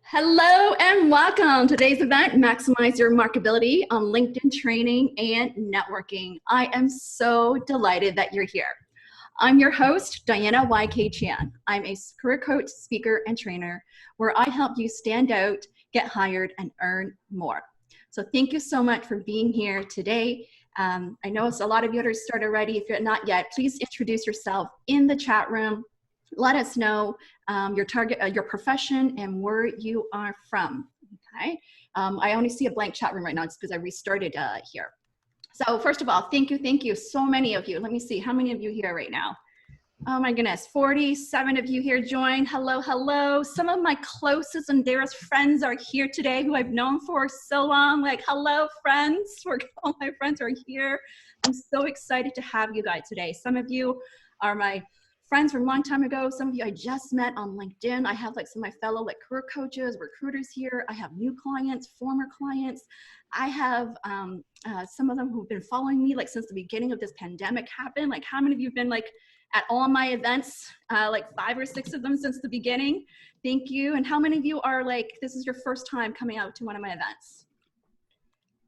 Hello and welcome to today's event, Maximize Your Marketability on LinkedIn Training and Networking. I am so delighted that you're here. I'm your host, Diana YK Chan. I'm a career coach, speaker, and trainer where I help you stand out, get hired, and earn more. So thank you so much for being here today. I know a lot of you have started already. If you're not yet, please introduce yourself in the chat room. Let us know your target, your profession, and where you are from. Okay. I only see a blank chat room right now just because I restarted here. So first of all, thank you. So many of you. Let me see how many of you here right now. Oh my goodness, 47 of you here joined. Hello. Some of my closest and dearest friends are here today who I've known for so long. Like, hello, friends. All my friends are here. I'm so excited to have you guys today. Some of you are my friends from a long time ago. Some of you I just met on LinkedIn. I have like some of my fellow career coaches, recruiters here. I have new clients, former clients. I have some of them who've been following me like since the beginning of this pandemic happened. Like, how many of you have been like at all my events, like 5 or 6 of them since the beginning? Thank you. And how many of you are like, this is your first time coming out to one of my events?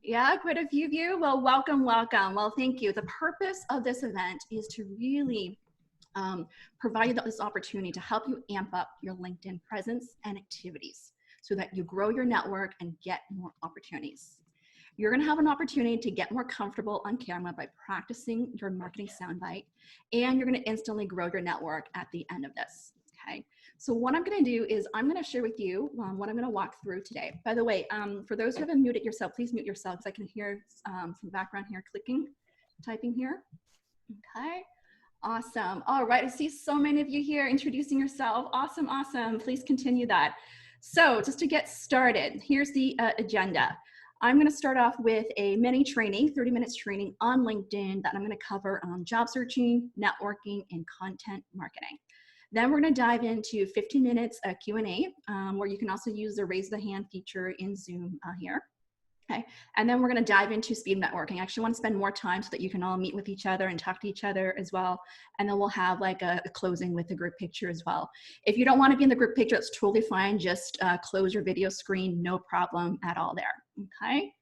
Yeah, quite a few of you. Well, welcome. Well, thank you. The purpose of this event is to really provide you this opportunity to help you amp up your LinkedIn presence and activities so that you grow your network and get more opportunities. You're going to have an opportunity to get more comfortable on camera by practicing your marketing soundbite, and you're going to instantly grow your network at the end of this. Okay. So what I'm going to do is I'm going to share with you what I'm going to walk through today. By the way, for those who haven't muted yourself, please mute yourself because I can hear some background here typing here. Okay. Awesome. All right. I see so many of you here introducing yourself. Awesome. Please continue that. So just to get started, here's the agenda. I'm going to start off with a mini training, 30 minutes training on LinkedIn that I'm going to cover on job searching, networking, and content marketing. Then we're going to dive into 15 minutes Q&A, where you can also use the raise the hand feature in Zoom here. Okay, and then we're going to dive into speed networking. I actually want to spend more time so that you can all meet with each other and talk to each other as well. And then we'll have like a closing with the group picture as well. If you don't want to be in the group picture, it's totally fine. Just close your video screen, no problem at all there. Okay.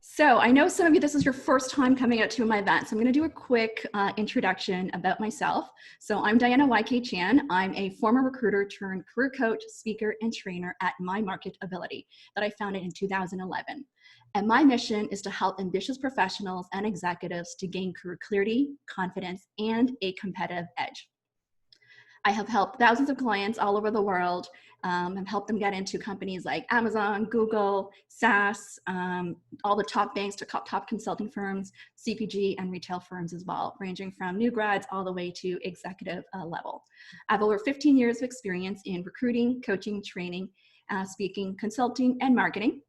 So I know some of you, this is your first time coming out to my event. So I'm going to do a quick introduction about myself. So I'm Diana YK Chan. I'm a former recruiter turned career coach, speaker, and trainer at Marketability that I founded in 2011. And my mission is to help ambitious professionals and executives to gain career clarity, confidence, and a competitive edge. I have helped thousands of clients all over the world and helped them get into companies like Amazon, Google, SaaS, all the top banks to top consulting firms, CPG, and retail firms as well, ranging from new grads all the way to executive level. I have over 15 years of experience in recruiting, coaching, training, speaking, consulting, and marketing.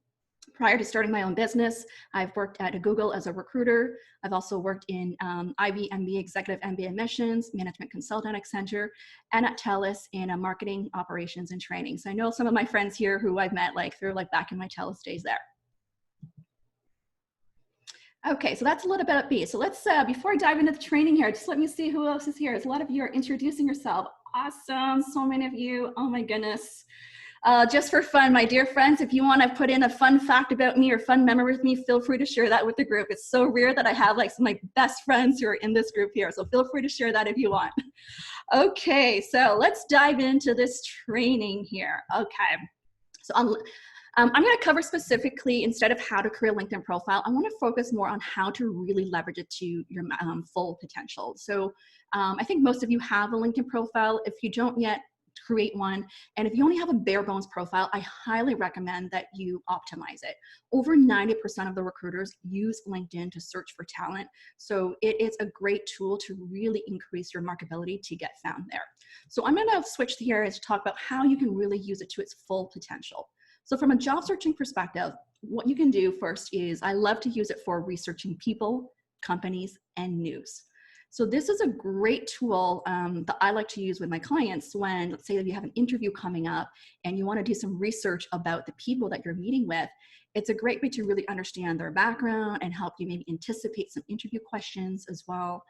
Prior to starting my own business, I've worked at Google as a recruiter. I've also worked in IB, MBA, executive MBA admissions, management consultant at Accenture, and at TELUS in marketing operations and training. So I know some of my friends here who I've met through back in my TELUS days there. Okay, so that's a little bit of me. So let's, before I dive into the training here, just let me see who else is here. There's a lot of you are introducing yourself. Awesome, so many of you, oh my goodness. Just for fun, my dear friends, if you want to put in a fun fact about me or fun memory with me, feel free to share that with the group. It's so rare that I have some of my best friends who are in this group here. So feel free to share that if you want. Okay, so let's dive into this training here. Okay, so I'm going to cover specifically, instead of how to create a LinkedIn profile, I want to focus more on how to really leverage it to your full potential. So I think most of you have a LinkedIn profile. If you don't yet, create one. And if you only have a bare bones profile, I highly recommend that you optimize it. Over 90% of the recruiters use LinkedIn to search for talent. So it is a great tool to really increase your marketability to get found there. So I'm going to switch here to talk about how you can really use it to its full potential. So from a job searching perspective, what you can do first is I love to use it for researching people, companies, and news. So this is a great tool that I like to use with my clients when, let's say that you have an interview coming up and you want to do some research about the people that you're meeting with. It's a great way to really understand their background and help you maybe anticipate some interview questions as well.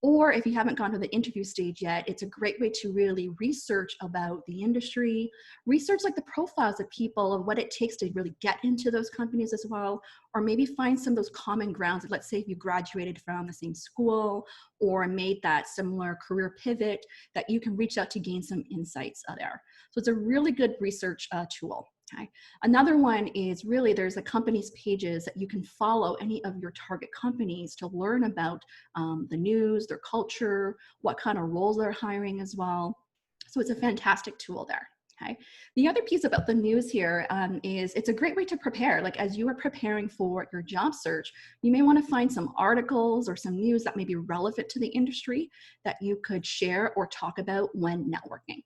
Or if you haven't gone to the interview stage yet, it's a great way to really research about the industry, research like the profiles of people and what it takes to really get into those companies as well, or maybe find some of those common grounds. Let's say if you graduated from the same school or made that similar career pivot, that you can reach out to gain some insights there. So it's a really good research tool. Okay. Another one is really there's a company's pages that you can follow any of your target companies to learn about the news, their culture, what kind of roles they're hiring as well. So it's a fantastic tool there. Okay. The other piece about the news here is it's a great way to prepare. Like as you are preparing for your job search, you may want to find some articles or some news that may be relevant to the industry that you could share or talk about when networking.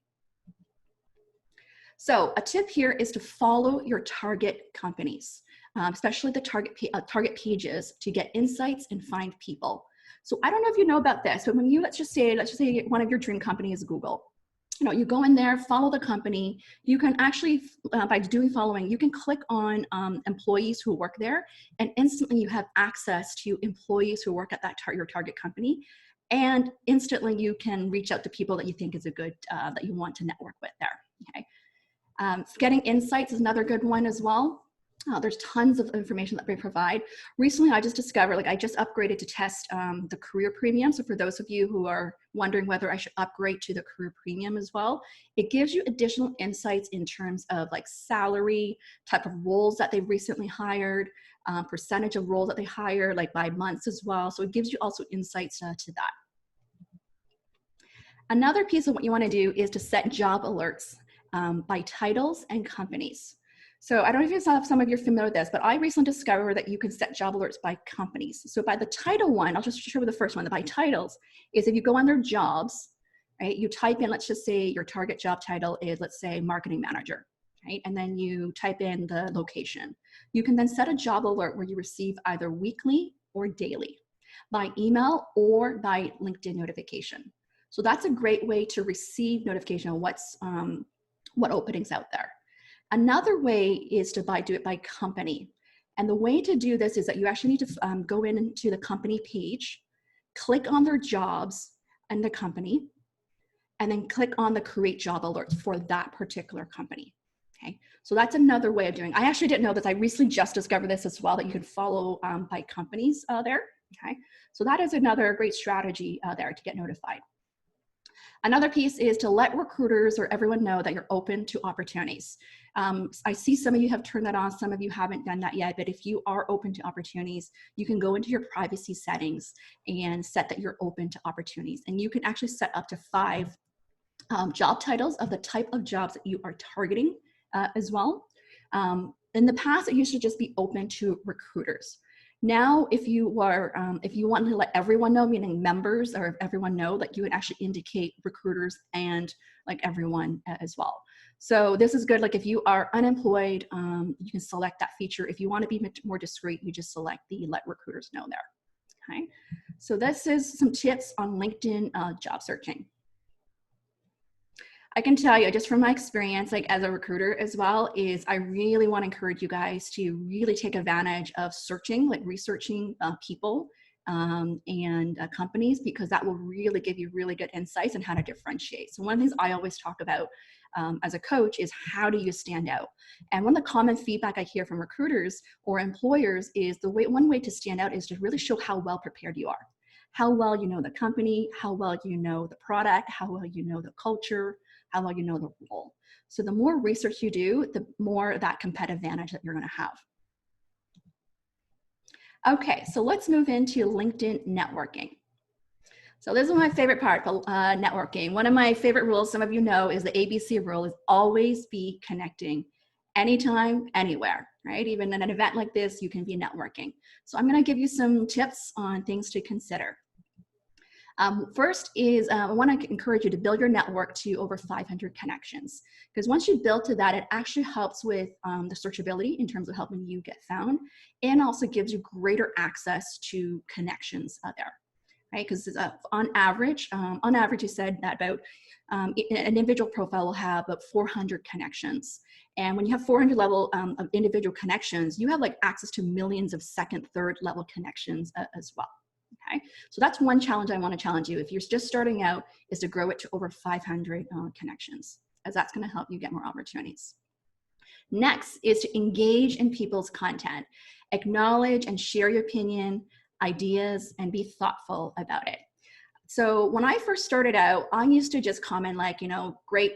So a tip here is to follow your target companies, especially the target pages, to get insights and find people. So I don't know if you know about this, but when you, let's just say one of your dream companies is Google. You know, you go in there, follow the company. You can actually, by doing following, you can click on employees who work there, and instantly you have access to employees who work at that your target company. And instantly you can reach out to people that you think is a good, that you want to network with there, okay? Getting insights is another good one as well. There's tons of information that they provide. Recently, I just discovered, like I just upgraded to test the career premium. So for those of you who are wondering whether I should upgrade to the career premium as well, it gives you additional insights in terms of like salary, type of roles that they've recently hired, percentage of roles that they hire, like by months as well. So it gives you also insights to that. Another piece of what you want to do is to set job alerts by titles and companies. So I don't know if some of you are familiar with this, but I recently discovered that you can set job alerts by companies. So by the title one, I'll just show you the first one, the by titles, is if you go under jobs, right, you type in, let's just say your target job title is, let's say, marketing manager, right? And then you type in the location. You can then set a job alert where you receive either weekly or daily, by email or by LinkedIn notification. So that's a great way to receive notification on what openings out there. Another way is to do it by company. And the way to do this is that you actually need to go into the company page, click on their jobs and the company, and then click on the create job alerts for that particular company. Okay, so that's another way of doing it. I actually didn't know this. I recently just discovered this as well, that you can follow by companies there. Okay, so that is another great strategy there to get notified. Another piece is to let recruiters or everyone know that you're open to opportunities. I see some of you have turned that on, some of you haven't done that yet, but if you are open to opportunities, you can go into your privacy settings and set that you're open to opportunities. And you can actually set up to 5 job titles of the type of jobs that you are targeting as well. In the past, it used to just be open to recruiters. Now, if you want to let everyone know, meaning members or everyone know, like you would actually indicate recruiters and like everyone as well. So this is good. Like if you are unemployed, you can select that feature. If you want to be more discreet, you just select the let recruiters know there. Okay. So this is some tips on LinkedIn job searching. I can tell you just from my experience, like as a recruiter as well, is I really want to encourage you guys to really take advantage of searching, like researching people and companies, because that will really give you really good insights on how to differentiate. So one of the things I always talk about as a coach is how do you stand out? And one of the common feedback I hear from recruiters or employers is one way to stand out is to really show how well prepared you are. How well you know the company, how well you know the product, how well you know the culture, how well you know the role. So the more research you do, the more that competitive advantage that you're going to have. Okay, so let's move into LinkedIn networking. So this is my favorite part, networking. One of my favorite rules, some of you know, is the ABC rule, is always be connecting. Anytime, anywhere, right? Even in an event like this, you can be networking. So I'm going to give you some tips on things to consider. First is I want to encourage you to build your network to over 500 connections, because once you build to that, it actually helps with the searchability in terms of helping you get found, and also gives you greater access to connections there, right? Because on average, you said that about an individual profile will have about 400 connections. And when you have 400 level of individual connections, you have like access to millions of second, third level connections as well. Okay, so that's one challenge I want to challenge you if you're just starting out, is to grow it to over 500 connections, as that's going to help you get more opportunities. Next is to engage in people's content, acknowledge and share your opinion, ideas, and be thoughtful about it. So when I first started out, I used to just comment like, great,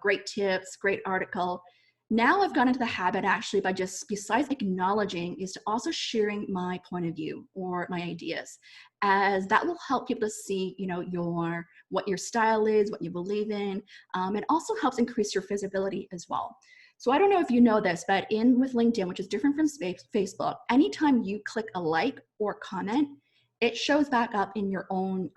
great tips, great article. Now I've gone into the habit actually by just, besides acknowledging, is to also sharing my point of view or my ideas, as that will help people to see, what your style is, what you believe in. It also helps increase your visibility as well. So I don't know if you know this, but with LinkedIn, which is different from Facebook, anytime you click a like or comment, it shows back up in your own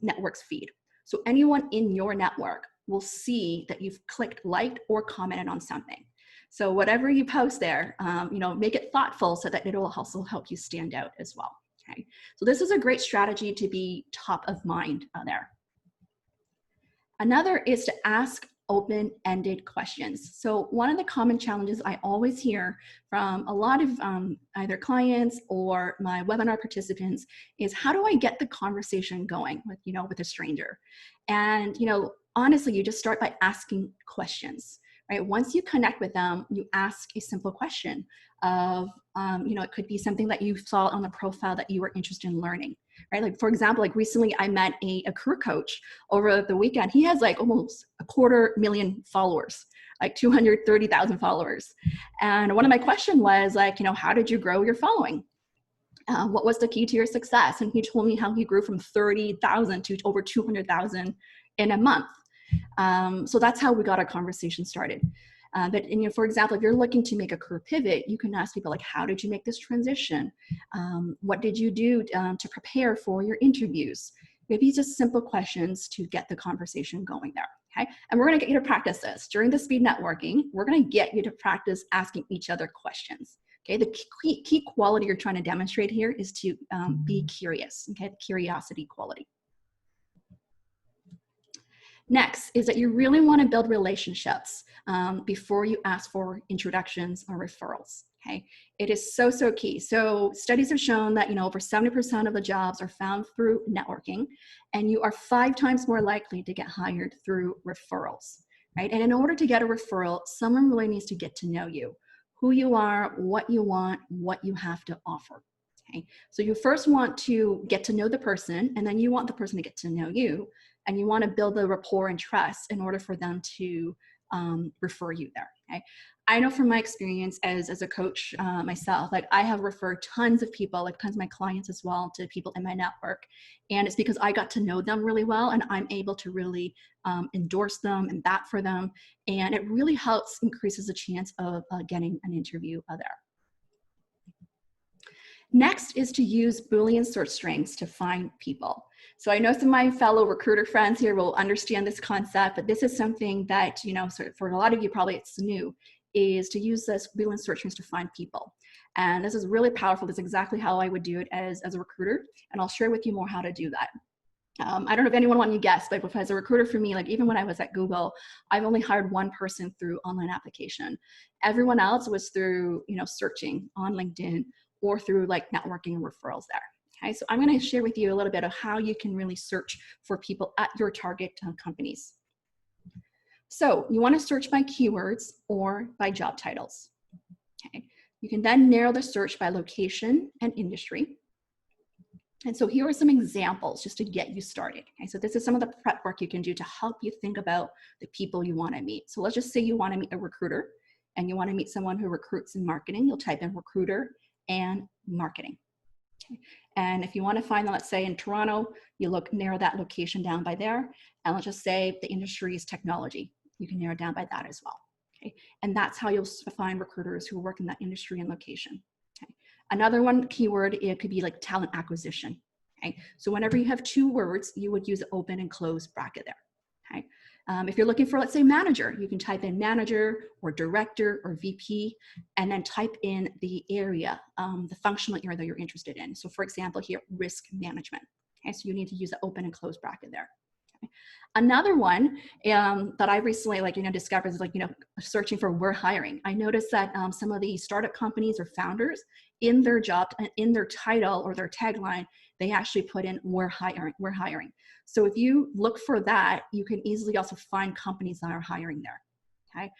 network's feed. So anyone in your network will see that you've clicked, liked, or commented on something. So whatever you post there, make it thoughtful so that it will also help you stand out as well. Okay. So this is a great strategy to be top of mind there. Another is to ask open-ended questions. So one of the common challenges I always hear from a lot of either clients or my webinar participants is, how do I get the conversation going with a stranger? And honestly, you just start by asking questions, right? Once you connect with them, you ask a simple question of, it could be something that you saw on the profile that you were interested in learning. Right? Like, for example, like recently I met a career coach over the weekend. He has like almost 250,000 followers, like 230,000 followers. And one of my questions was like, how did you grow your following? What was the key to your success? And he told me how he grew from 30,000 to over 200,000 in a month. So that's how we got our conversation started. But for example, if you're looking to make a career pivot, you can ask people like, how did you make this transition? What did you do to prepare for your interviews? Maybe just simple questions to get the conversation going there. Okay, and we're going to get you to practice this during the speed networking. We're going to get you to practice asking each other questions. Okay, the key quality you're trying to demonstrate here is to be curious. Okay, the curiosity quality. Next is that you really want to build relationships before you ask for introductions or referrals. Okay, it is so key. So studies have shown that over 70% of the jobs are found through networking, and you are 5 times more likely to get hired through referrals. Right, and in order to get a referral, someone really needs to get to know you, who you are, what you want, what you have to offer. Okay, so you first want to get to know the person, and then you want the person to get to know you. And you want to build the rapport and trust in order for them to refer you there. Okay? I know from my experience as a coach myself, like I have referred tons of people, like tons of my clients as well, to people in my network. And it's because I got to know them really well, and I'm able to really endorse them and bat for them. And it really helps increases the chance of getting an interview there. Next is to use Boolean search strings to find people. So I know some of my fellow recruiter friends here will understand this concept, but this is something that, for a lot of you, probably it's new, is to use this Boolean search strings to find people. And this is really powerful. This is exactly how I would do it as a recruiter. And I'll share with you more how to do that. I don't know if anyone want to guess, but as a recruiter for me, like even when I was at Google, I've only hired one person through online application. Everyone else was through, searching on LinkedIn or through like networking and referrals there. Okay, so I'm going to share with you a little bit of how you can really search for people at your target companies. So you want to search by keywords or by job titles. Okay, you can then narrow the search by location and industry. And so here are some examples just to get you started. Okay, so this is some of the prep work you can do to help you think about the people you want to meet. So let's just say you want to meet a recruiter and you want to meet someone who recruits in marketing. You'll type in recruiter and marketing. Okay. And if you want to find them, let's say in Toronto, you narrow that location down by there. And let's just say the industry is technology. You can narrow it down by that as well. Okay. And that's how you'll find recruiters who work in that industry and location. Okay. Another one keyword, it could be like talent acquisition. Okay. So whenever you have 2 words, you would use an open and close bracket there. Okay. If you're looking for, let's say, manager, you can type in manager or director or VP, and then type in the area, the functional area that you're interested in. So for example, here, risk management. Okay, so you need to use the open and close bracket there. Another one that I recently discovered is searching for "we're hiring." I noticed that some of the startup companies or founders in their job, in their title or their tagline, they actually put in "we're hiring." We're hiring. So if you look for that, you can easily also find companies that are hiring there. Okay.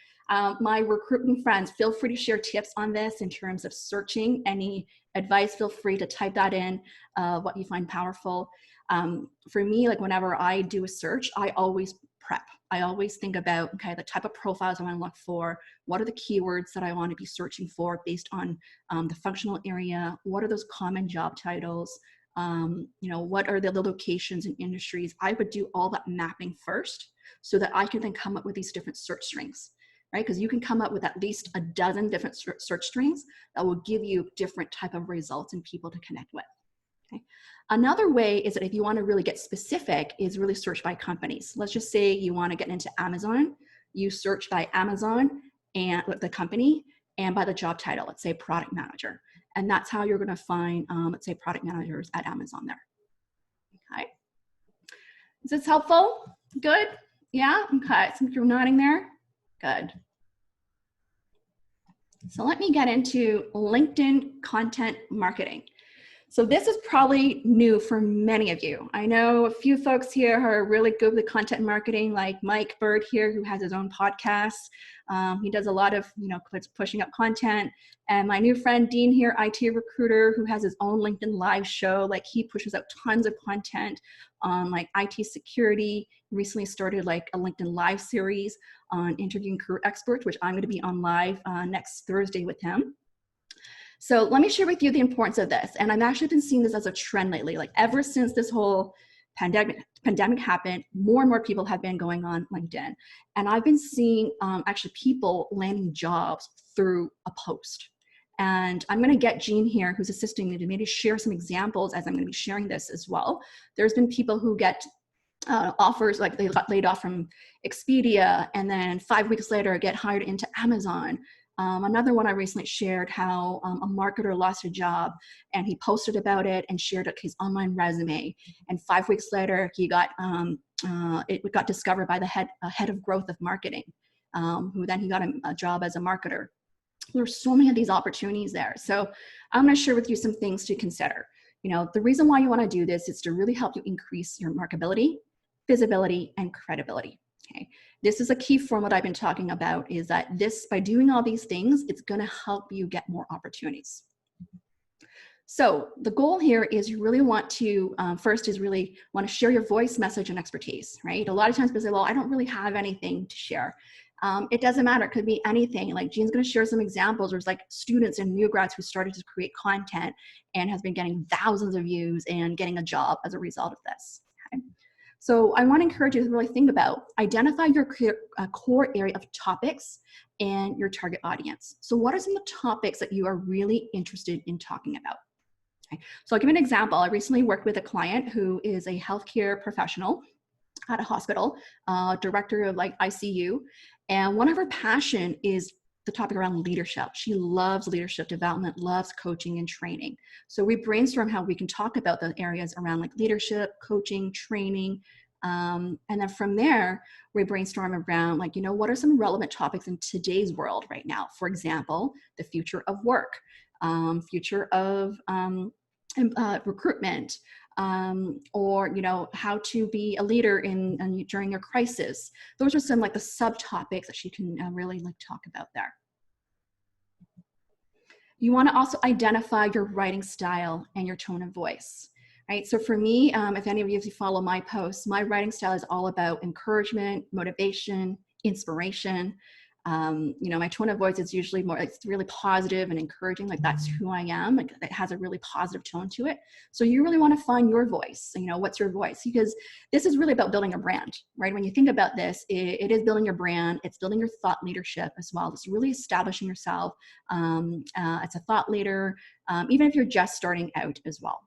My recruiting friends, feel free to share tips on this in terms of searching. Any advice, feel free to type that in, what you find powerful. For me, like whenever I do a search, I always prep. I always think about, okay, the type of profiles I want to look for. What are the keywords that I want to be searching for based on the functional area? What are those common job titles? What are the locations and industries? I would do all that mapping first so that I can then come up with these different search strings, right? Because you can come up with at least a dozen different search strings that will give you different type of results and people to connect with. Okay. Another way is that if you want to really get specific is really search by companies. Let's just say you want to get into Amazon, you search by Amazon and the company and by the job title, let's say product manager. And that's how you're going to find, let's say product managers at Amazon there. Okay. Is this helpful? Good? Yeah? Okay. So you're nodding there. Good. So let me get into LinkedIn content marketing. So this is probably new for many of you. I know a few folks here who are really good with content marketing, like Mike Bird here, who has his own podcast. He does a lot of, pushing up content. And my new friend Dean here, IT recruiter, who has his own LinkedIn live show. Like he pushes out tons of content on like IT security. Recently started like a LinkedIn live series on interviewing career experts, which I'm going to be on live next Thursday with him. So let me share with you the importance of this. And I've actually been seeing this as a trend lately. Like ever since this whole pandemic happened, more and more people have been going on LinkedIn. And I've been seeing actually people landing jobs through a post. And I'm going to get Jean here, who's assisting me, to maybe share some examples as I'm going to be sharing this as well. There's been people who get offers, like they got laid off from Expedia, and then 5 weeks later get hired into Amazon. Another one I recently shared how a marketer lost a job and he posted about it and shared his online resume. And 5 weeks later, he got it got discovered by the head of growth of marketing, who then he got a job as a marketer. There's so many of these opportunities there. So I'm going to share with you some things to consider. The reason why you want to do this is to really help you increase your marketability, visibility, and credibility. Okay. This is a key formula I've been talking about, is that by doing all these things, it's going to help you get more opportunities. So the goal here is you really want to, first is really want to share your voice, message, and expertise, right? A lot of times people say, well, I don't really have anything to share. It doesn't matter. It could be anything. Like Jean's going to share some examples. There's like students and new grads who started to create content and has been getting thousands of views and getting a job as a result of this. Okay? So I want to encourage you to really think about, identify your core area of topics and your target audience. So what are some of the topics that you are really interested in talking about? Okay. So I'll give you an example. I recently worked with a client who is a healthcare professional at a hospital, director of like ICU. And one of her passion is the topic around leadership. She loves leadership development, loves coaching and training. So we brainstorm how we can talk about the areas around like leadership, coaching, training. And then from there, we brainstorm around like, what are some relevant topics in today's world right now? For example, the future of work, future of recruitment, or how to be a leader during a crisis. Those are some like the subtopics that she can really like talk about there. You want to also identify your writing style and your tone of voice, right? So for me, if any of you follow my posts, my writing style is all about encouragement, motivation, inspiration. My tone of voice is usually more, it's really positive and encouraging. Like that's who I am. Like it has a really positive tone to it. So you really want to find your voice. What's your voice? Because this is really about building a brand, right? When you think about this, it is building your brand. It's building your thought leadership as well. It's really establishing yourself as a thought leader, even if you're just starting out as well.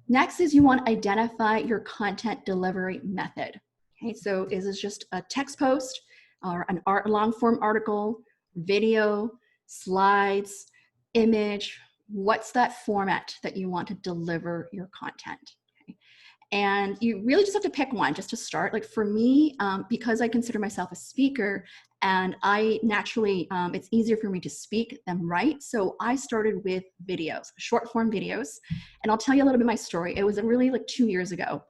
Next is you want to identify your content delivery method. Okay, so is this just a text post or a long form article, video, slides, image? What's that format that you want to deliver your content? Okay. And you really just have to pick one just to start. Like for me, because I consider myself a speaker and I naturally, it's easier for me to speak than write. So I started with videos, short form videos. And I'll tell you a little bit of my story. It was really like 2 years ago,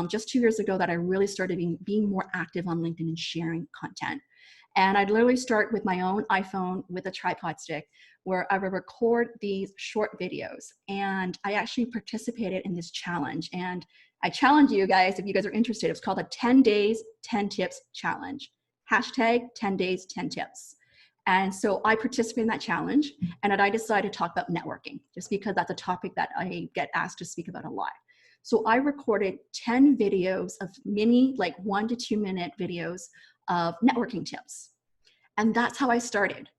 just 2 years ago that I really started being more active on LinkedIn and sharing content. And I'd literally start with my own iPhone with a tripod stick where I would record these short videos. And I actually participated in this challenge. And I challenge you guys, if you guys are interested, it's called a 10 days, 10 tips challenge. Hashtag 10 days, 10 tips. And so I participated in that challenge and I decided to talk about networking just because that's a topic that I get asked to speak about a lot. So I recorded 10 videos of mini, like 1 to 2 minute videos of networking tips. And that's how I started.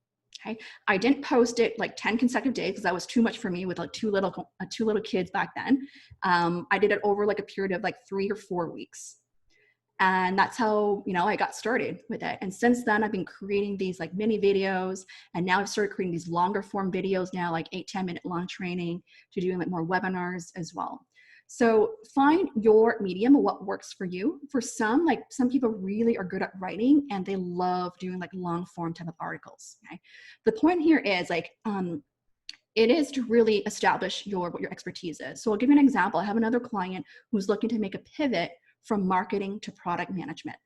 Okay. I didn't post it like 10 consecutive days because that was too much for me with like two little kids back then. I did it over like a period of like 3 or 4 weeks. And that's how, I got started with it. And since then I've been creating these like mini videos, and now I've started creating these longer form videos now, like 8-10 minute long training, to doing like more webinars as well. So find your medium of what works for you. For some people really are good at writing and they love doing like long form type of articles. Okay? The point here is like, it is to really establish what your expertise is. So I'll give you an example. I have another client who's looking to make a pivot from marketing to product management.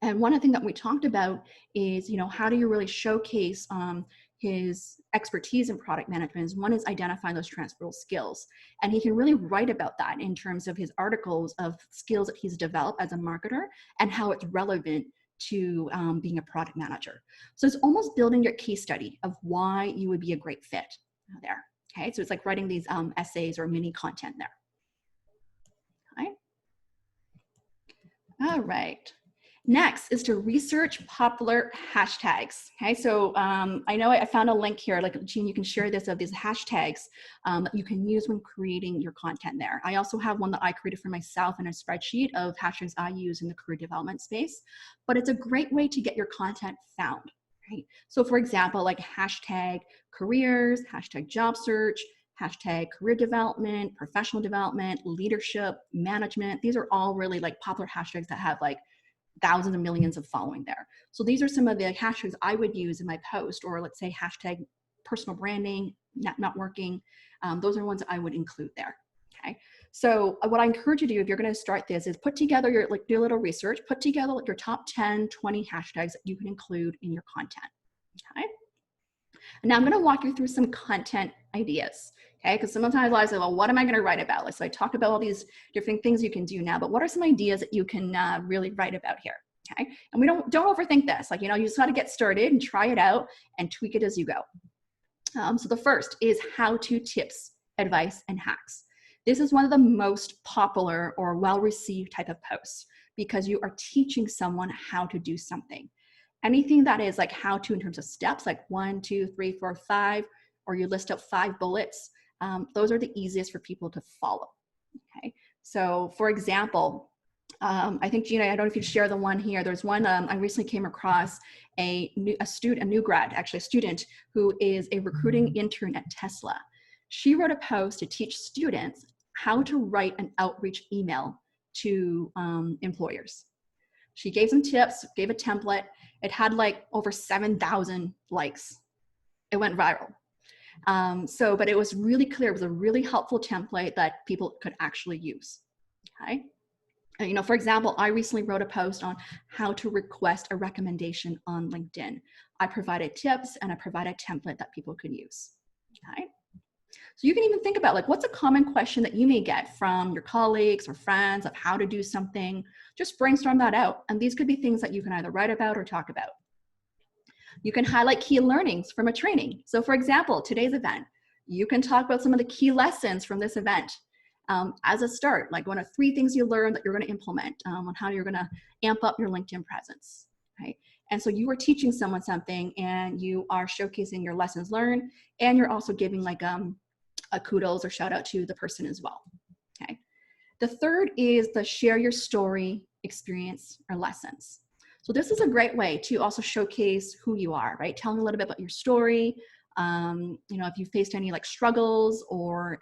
And one of the things that we talked about is, how do you really showcase his expertise in product management? One is identifying those transferable skills. And he can really write about that in terms of his articles of skills that he's developed as a marketer and how it's relevant to being a product manager. So it's almost building your case study of why you would be a great fit there. Okay, so it's like writing these essays or mini content there. Okay. All right. Next is to research popular hashtags. Okay, so I know I found a link here, like Jean, you can share this of these hashtags that you can use when creating your content there. I also have one that I created for myself in a spreadsheet of hashtags I use in the career development space, but it's a great way to get your content found, right? So for example, like hashtag careers, hashtag job search, hashtag career development, professional development, leadership, management. These are all really like popular hashtags that have like thousands and millions of following there. So these are some of the hashtags I would use in my post, or let's say hashtag personal branding, networking. Those are ones that I would include there. Okay. So what I encourage you to do if you're going to start this is put together do a little research, put together your top 10, 20 hashtags that you can include in your content. Okay. And now I'm going to walk you through some content ideas. Okay, because sometimes a lot of say, well, what am I going to write about? Like, so I talked about all these different things you can do now, but what are some ideas that you can really write about here? Okay, and we don't overthink this. Like, you just got to get started and try it out and tweak it as you go. So the first is how-to tips, advice, and hacks. This is one of the most popular or well-received type of posts because you are teaching someone how to do something. Anything that is like how to in terms of steps, like 1, 2, 3, 4, 5, or you list out 5 bullets, those are the easiest for people to follow. Okay, so for example, I think Gina, I don't know if you share the one here. There's one I recently came across a student who is a recruiting intern at Tesla. She wrote a post to teach students how to write an outreach email to employers. She gave some tips, gave a template. It had like over 7,000 likes. It went viral. But it was really clear. It was a really helpful template that people could actually use. Okay. And, for example, I recently wrote a post on how to request a recommendation on LinkedIn. I provided tips and I provided a template that people could use. Okay. So you can even think about like, what's a common question that you may get from your colleagues or friends of how to do something? Just brainstorm that out. And these could be things that you can either write about or talk about. You can highlight key learnings from a training. So for example, today's event, you can talk about some of the key lessons from this event as a start, like one of 3 things you learned that you're going to implement on how you're going to amp up your LinkedIn presence, right? And so you are teaching someone something and you are showcasing your lessons learned, and you're also giving like a kudos or shout out to the person as well, okay? The third is the share your story, experience, or lessons. So this is a great way to also showcase who you are, right? Telling a little bit about your story, If you faced any like struggles or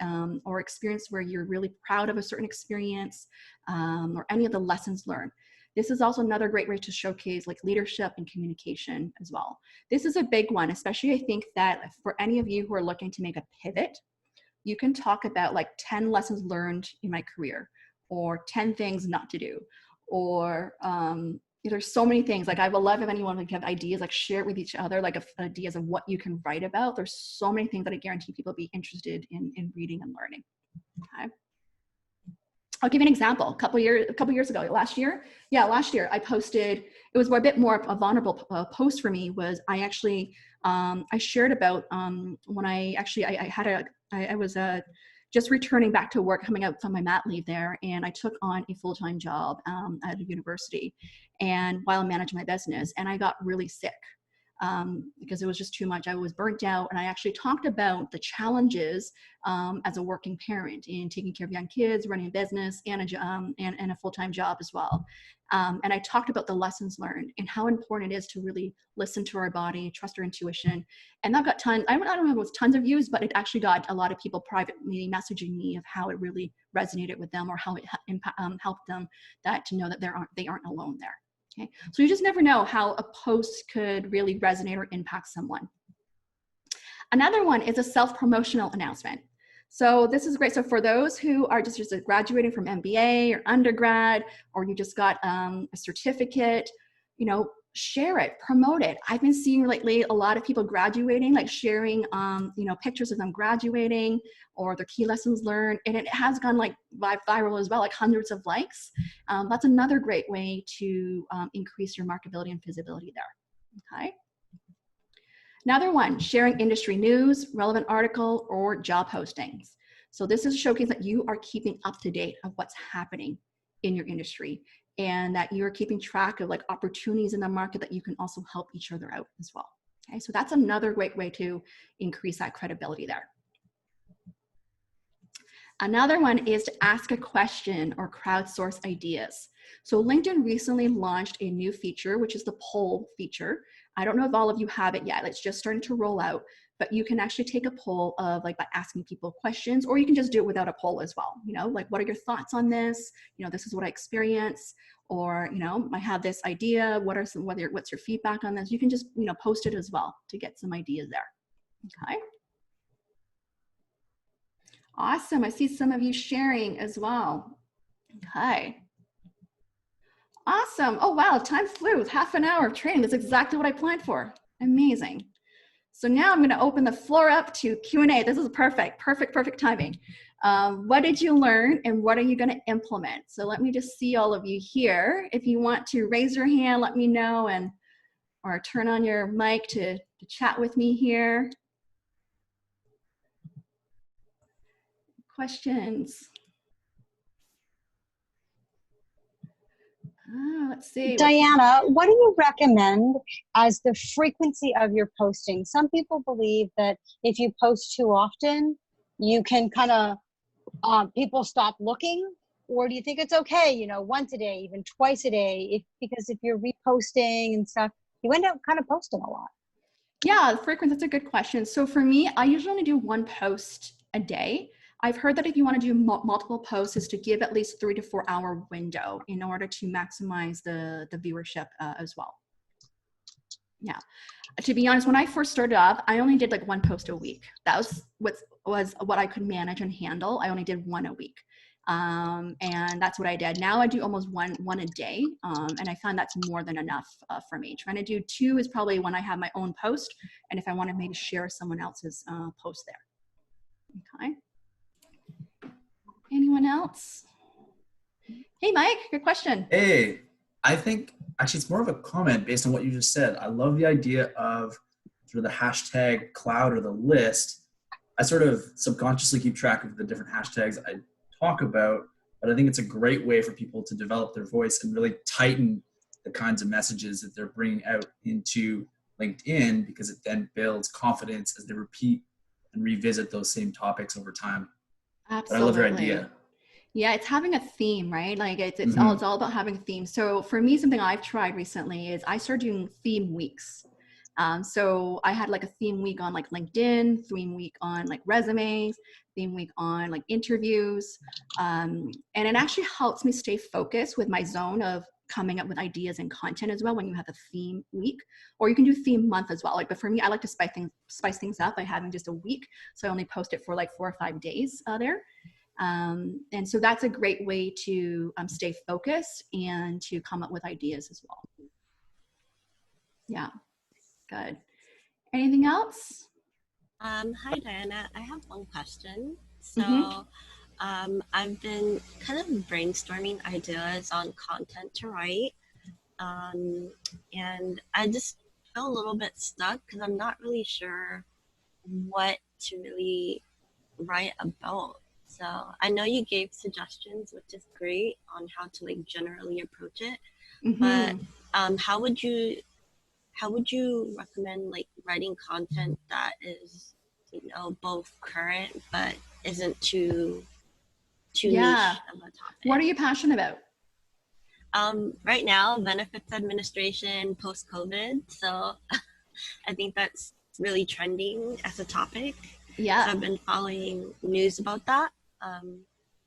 experience where you're really proud of a certain experience, or any of the lessons learned. This is also another great way to showcase like leadership and communication as well. This is a big one, especially I think that for any of you who are looking to make a pivot, you can talk about like 10 lessons learned in my career, or 10 things not to do, or there's so many things. Like I would love if anyone would have ideas, like share it with each other, like ideas of what you can write about. There's so many things that I guarantee people will be interested in reading and learning. Okay. I'll give you an example. A couple years ago, last year, I posted, it was a bit more of a vulnerable post for me. Was I actually, I shared about when I was just returning back to work, coming out from my mat leave there, and I took on a full-time job at a university, and while managing my business, and I got really sick. Because it was just too much. I was burnt out, and I actually talked about the challenges as a working parent in taking care of young kids, running a business, and a full-time job as well. And I talked about the lessons learned and how important it is to really listen to our body, trust our intuition. And that got I don't know if it was tons of views, but it actually got a lot of people privately messaging me of how it really resonated with them, or how it helped them to know that they aren't alone there. Okay. So you just never know how a post could really resonate or impact someone. Another one is a self-promotional announcement. So this is great. So for those who are just graduating from MBA or undergrad, or you just got a certificate, share it, promote it. I've been seeing lately a lot of people graduating, like sharing, pictures of them graduating or their key lessons learned, and it has gone like viral as well, like hundreds of likes. That's another great way to increase your marketability and visibility there. Okay. Another one, sharing industry news, relevant article, or job postings. So this is a showcase that you are keeping up to date of what's happening in your industry, and that you're keeping track of like opportunities in the market that you can also help each other out as well. Okay, so that's another great way to increase that credibility there. Another one is to ask a question or crowdsource ideas. So LinkedIn recently launched a new feature, which is the poll feature. I don't know if all of you have it yet. It's just starting to roll out, but you can actually take a poll of like by asking people questions, or you can just do it without a poll as well. Like, what are your thoughts on this? This is what I experienced, or, I have this idea. What's your feedback on this? You can just, post it as well to get some ideas there. Okay. Awesome. I see some of you sharing as well. Okay. Awesome. Oh, wow. Time flew. Half an hour of training. That's exactly what I planned for. Amazing. So now I'm going to open the floor up to Q&A. This is perfect timing. What did you learn, and what are you going to implement? So let me just see all of you here. If you want to raise your hand, let me know, or turn on your mic to chat with me here. Questions? Let's see. Diana, what do you recommend as the frequency of your posting? Some people believe that if you post too often, you can kind of, people stop looking. Or do you think it's okay, once a day, even twice a day? Because if you're reposting and stuff, you end up kind of posting a lot. Yeah, the frequency, that's a good question. So for me, I usually only do one post a day. I've heard that if you want to do multiple posts, is to give at least 3 to 4 hour window in order to maximize the viewership as well. Yeah. To be honest, when I first started off, I only did like one post a week. That was what I could manage and handle. I only did one a week. And that's what I did. Now I do almost one a day. And I find that's more than enough for me. Trying to do 2 is probably when I have my own post, and if I want to maybe share someone else's post there. Okay. Anyone else? Hey, Mike, good question. Hey, I think actually it's more of a comment based on what you just said. I love the idea of sort of the hashtag cloud or the list. I sort of subconsciously keep track of the different hashtags I talk about, but I think it's a great way for people to develop their voice and really tighten the kinds of messages that they're bringing out into LinkedIn, because it then builds confidence as they repeat and revisit those same topics over time. Absolutely. But I love your idea. Yeah, it's having a theme, right? Like it's all about having a theme. So for me, something I've tried recently is I started doing theme weeks. So I had like a theme week on like LinkedIn, theme week on like resumes, theme week on like interviews. And it actually helps me stay focused with my zone of coming up with ideas and content as well when you have a theme week, or you can do theme month as well. Like, but for me, I like to spice things up by having just a week. So I only post it for like 4 or 5 days there. And so that's a great way to stay focused and to come up with ideas as well. Yeah, good. Anything else? Hi, Diana. I have one question. So I've been kind of brainstorming ideas on content to write. And I just feel a little bit stuck because I'm not really sure what to really write about. So I know you gave suggestions, which is great, on how to like generally approach it. But how would you recommend like writing content that is, you know, both current but isn't too niche of a topic? What are you passionate about? Right now, benefits administration post-COVID. So I think that's really trending as a topic. Yeah. So I've been following news about that.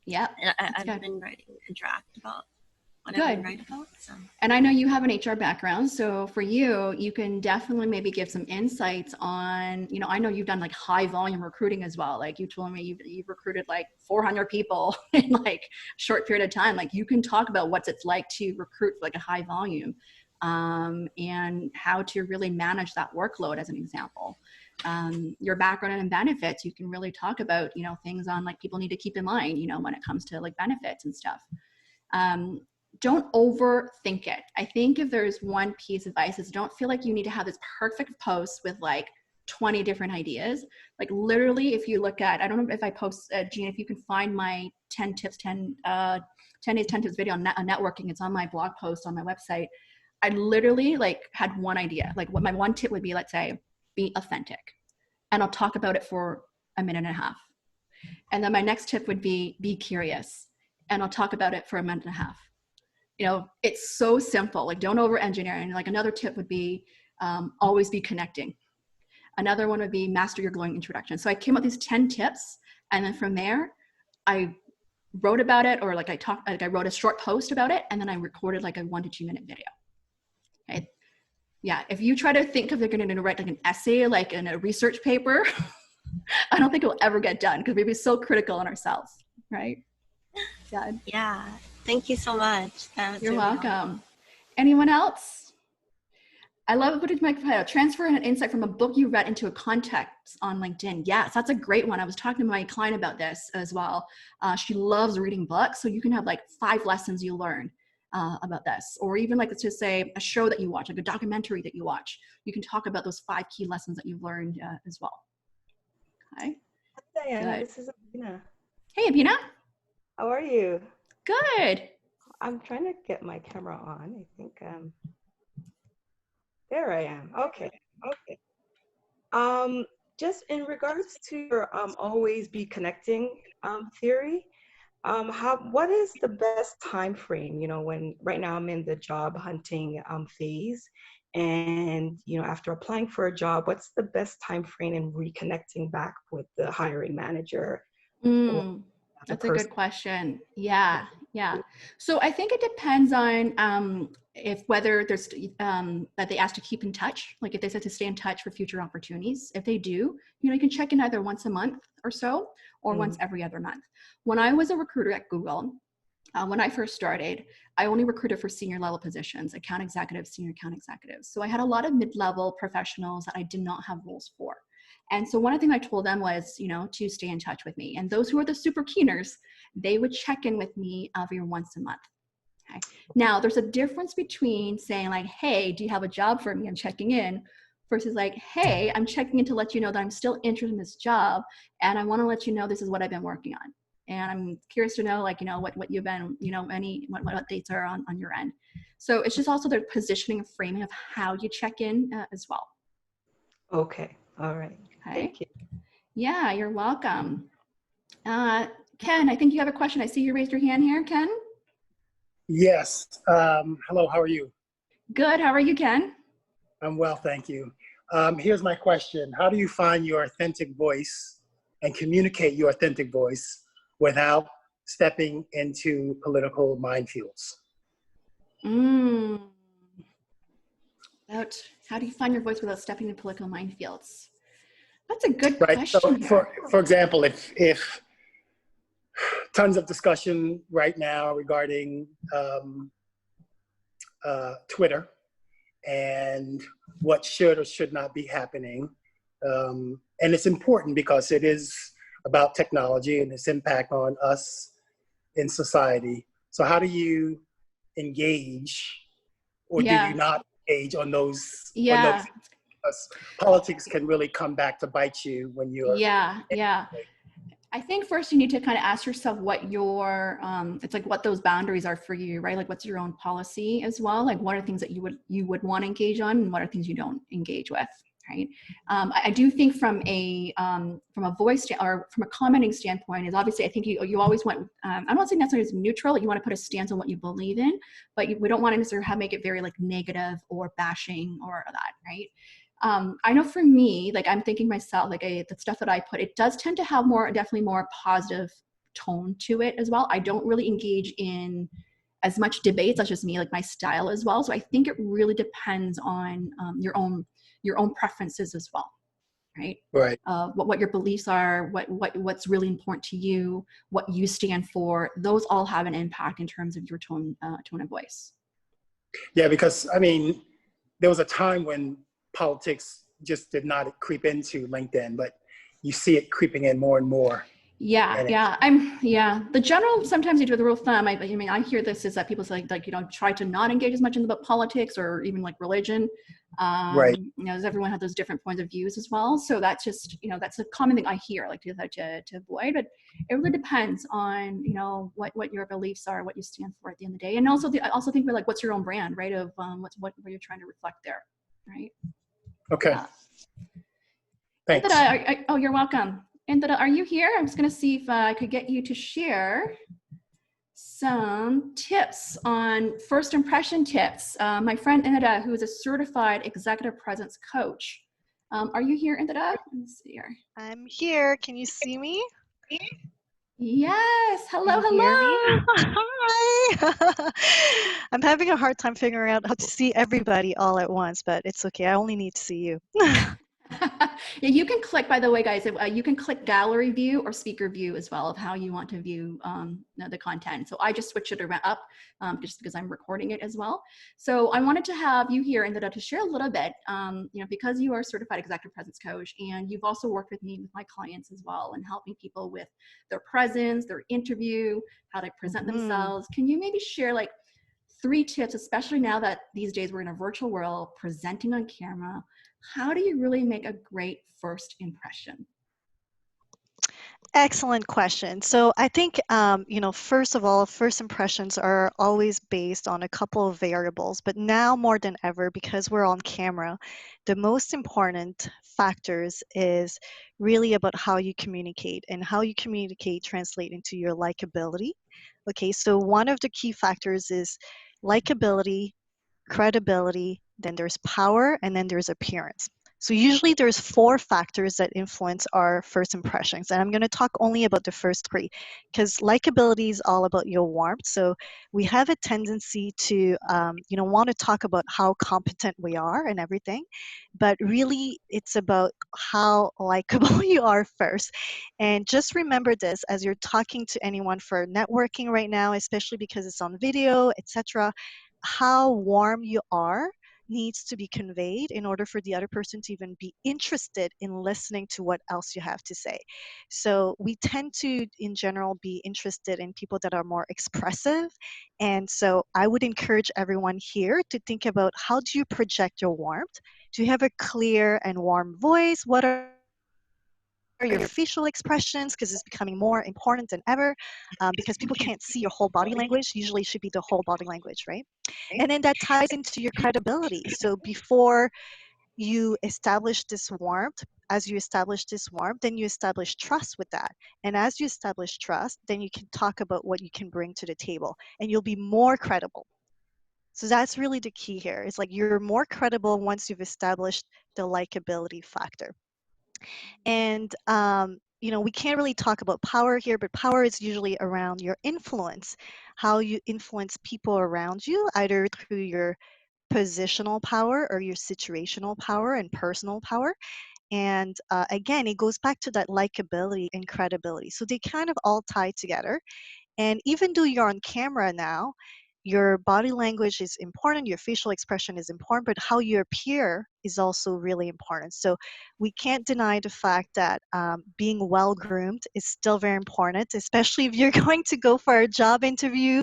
Yeah. And I've been writing a draft about what I would write about. So. And I know you have an HR background. So for you, you can definitely maybe give some insights on, you know, I know you've done like high volume recruiting as well. Like you told me you've recruited like 400 people in like a short period of time. Like you can talk about what it's like to recruit like a high volume and how to really manage that workload as an example. Your background and benefits, you can really talk about, you know, things on like people need to keep in mind, you know, when it comes to like benefits and stuff. Don't overthink it. I think if there's one piece of advice is don't feel like you need to have this perfect post with like 20 different ideas. Like literally, if you look at, I don't know if I post, Gina, if you can find my 10 days, 10 tips video on networking, it's on my blog post on my website. I literally like had one idea. Like what my one tip would be, let's say, be authentic. And I'll talk about it for a minute and a half. And then my next tip would be curious. And I'll talk about it for a minute and a half. You know, it's so simple. Like don't over engineer. And like another tip would be always be connecting. Another one would be master your glowing introduction. So I came up with these 10 tips. And then from there, I wrote about it, or like I wrote a short post about it. And then I recorded like a 1 to 2 minute video. Okay. Yeah. If you try to think of you're going to write like an essay, like in a research paper, I don't think it'll ever get done because we'd be so critical on ourselves. Right. Good. Yeah. Thank you so much. You're welcome. Anyone else? I love what it's transfer an insight from a book you read into a context on LinkedIn. Yes, that's a great one. I was talking to my client about this as well. She loves reading books. So you can have like 5 lessons you learn about this, or even like, let's just say a show that you watch, like a documentary that you watch. You can talk about those 5 key lessons that you've learned as well. Okay. Hi, Diana. This is Abina. Hey, Abina. How are you? Good. I'm trying to get my camera on. I think there I am. Okay. Just in regards to your always be connecting theory, what is the best time frame? You know, when right now I'm in the job hunting phase, and you know, after applying for a job, what's the best time frame in reconnecting back with the hiring manager? That's a good question. Yeah. So I think it depends on if whether there's that they ask to keep in touch, like if they said to stay in touch for future opportunities. If they do, you know, you can check in either once a month or so, or once every other month. When I was a recruiter at Google, when I first started, I only recruited for senior level positions, account executives, senior account executives. So I had a lot of mid-level professionals that I did not have roles for. And so one of the things I told them was, you know, to stay in touch with me. And those who are the super keeners, they would check in with me every once a month. Okay. Now there's a difference between saying like, hey, do you have a job for me? I'm checking in, versus like, hey, I'm checking in to let you know that I'm still interested in this job. And I want to let you know this is what I've been working on. And I'm curious to know, like, you know, what you've been, you know, what updates are on your end. So it's just also the positioning and framing of how you check in as well. Okay. All right. Okay. Thank you. Yeah, you're welcome. Ken, I think you have a question. I see you raised your hand here, Ken. Yes. Hello, how are you? Good. How are you, Ken? I'm well, thank you. Here's my question. How do you find your authentic voice and communicate your authentic voice without stepping into political minefields? About how do you find your voice without stepping into political minefields? That's a good Right. So question here. for example, if tons of discussion right now regarding Twitter and what should or should not be happening. And it's important because it is about technology and its impact on us in society. So how do you engage, or do you not engage on those? Yeah. Because politics can really come back to bite you when you're. Yeah. I think first you need to kind of ask yourself what your, it's like what those boundaries are for you, right? Like what's your own policy as well? Like what are things that you would want to engage on, and what are things you don't engage with, right? I do think from a voice or from a commenting standpoint is obviously, I think you always want, I don't want to say necessarily as neutral, you want to put a stance on what you believe in, but we don't want to necessarily make it very like negative or bashing or that, right? I know for me, like I'm thinking myself, like the stuff that I put, it does tend to have definitely more positive tone to it as well. I don't really engage in as much debates. That's just me, like my style as well. So I think it really depends on your own preferences as well, right? Right. What your beliefs are, what's really important to you, what you stand for. Those all have an impact in terms of your tone of voice. Yeah, because I mean, there was a time when politics just did not creep into LinkedIn, but you see it creeping in more and more. Yeah. The general, sometimes you do the rule of thumb. I mean, I hear this is that people say like, try to not engage as much in the politics or even like religion. Right. Everyone has those different points of views as well. So that's just, that's a common thing I hear, like to avoid, but it really depends on, what your beliefs are, what you stand for at the end of the day. And also I also think we're like, what's your own brand, right? Of what you're trying to reflect there. Right. Okay. Thanks. Oh, you're welcome. Inthida, are you here? I'm just going to see if I could get you to share some tips on first impression tips. My friend Inthida, who is a certified executive presence coach. Are you here, Inthida? Let me see here. I'm here. Can you see me? Yes. Hello. Hi. I'm having a hard time figuring out how to see everybody all at once, but it's okay. I only need to see you. Yeah, you can click, by the way, guys, you can click gallery view or speaker view as well of how you want to view the content. So I just switched it around up just because I'm recording it as well. So I wanted to have you here, Inthida, to share a little bit, because you are a certified executive presence coach and you've also worked with me with my clients as well and helping people with their presence, their interview, how they present themselves. Can you maybe share like 3 tips, especially now that these days we're in a virtual world, presenting on camera? How do you really make a great first impression? Excellent question. So I think, first of all, first impressions are always based on a couple of variables, but now more than ever, because we're on camera, the most important factors is really about how you communicate, and how you communicate translate into your likability. Okay, so one of the key factors is likability, credibility, then there's power, and then there's appearance. So usually there's 4 factors that influence our first impressions. And I'm going to talk only about the first 3 because likability is all about your warmth. So we have a tendency to, want to talk about how competent we are and everything. But really, it's about how likable you are first. And just remember this as you're talking to anyone for networking right now, especially because it's on video, etc. How warm you are needs to be conveyed in order for the other person to even be interested in listening to what else you have to say. So we tend to, in general, be interested in people that are more expressive. And so I would encourage everyone here to think about, how do you project your warmth? Do you have a clear and warm voice? What are your facial expressions, because it's becoming more important than ever, because people can't see your whole body language. Usually it should be the whole body language, right? And then that ties into your credibility. So before you establish this warmth, as you establish this warmth, then you establish trust with that. And as you establish trust, then you can talk about what you can bring to the table, and you'll be more credible. So that's really the key here. It's like you're more credible once you've established the likability factor. And we can't really talk about power here, but power is usually around your influence, how you influence people around you, either through your positional power or your situational power and personal power. And again, it goes back to that likability and credibility. So they kind of all tie together. And even though you're on camera now, your body language is important, your facial expression is important, but how you appear is also really important. So we can't deny the fact that being well groomed is still very important, especially if you're going to go for a job interview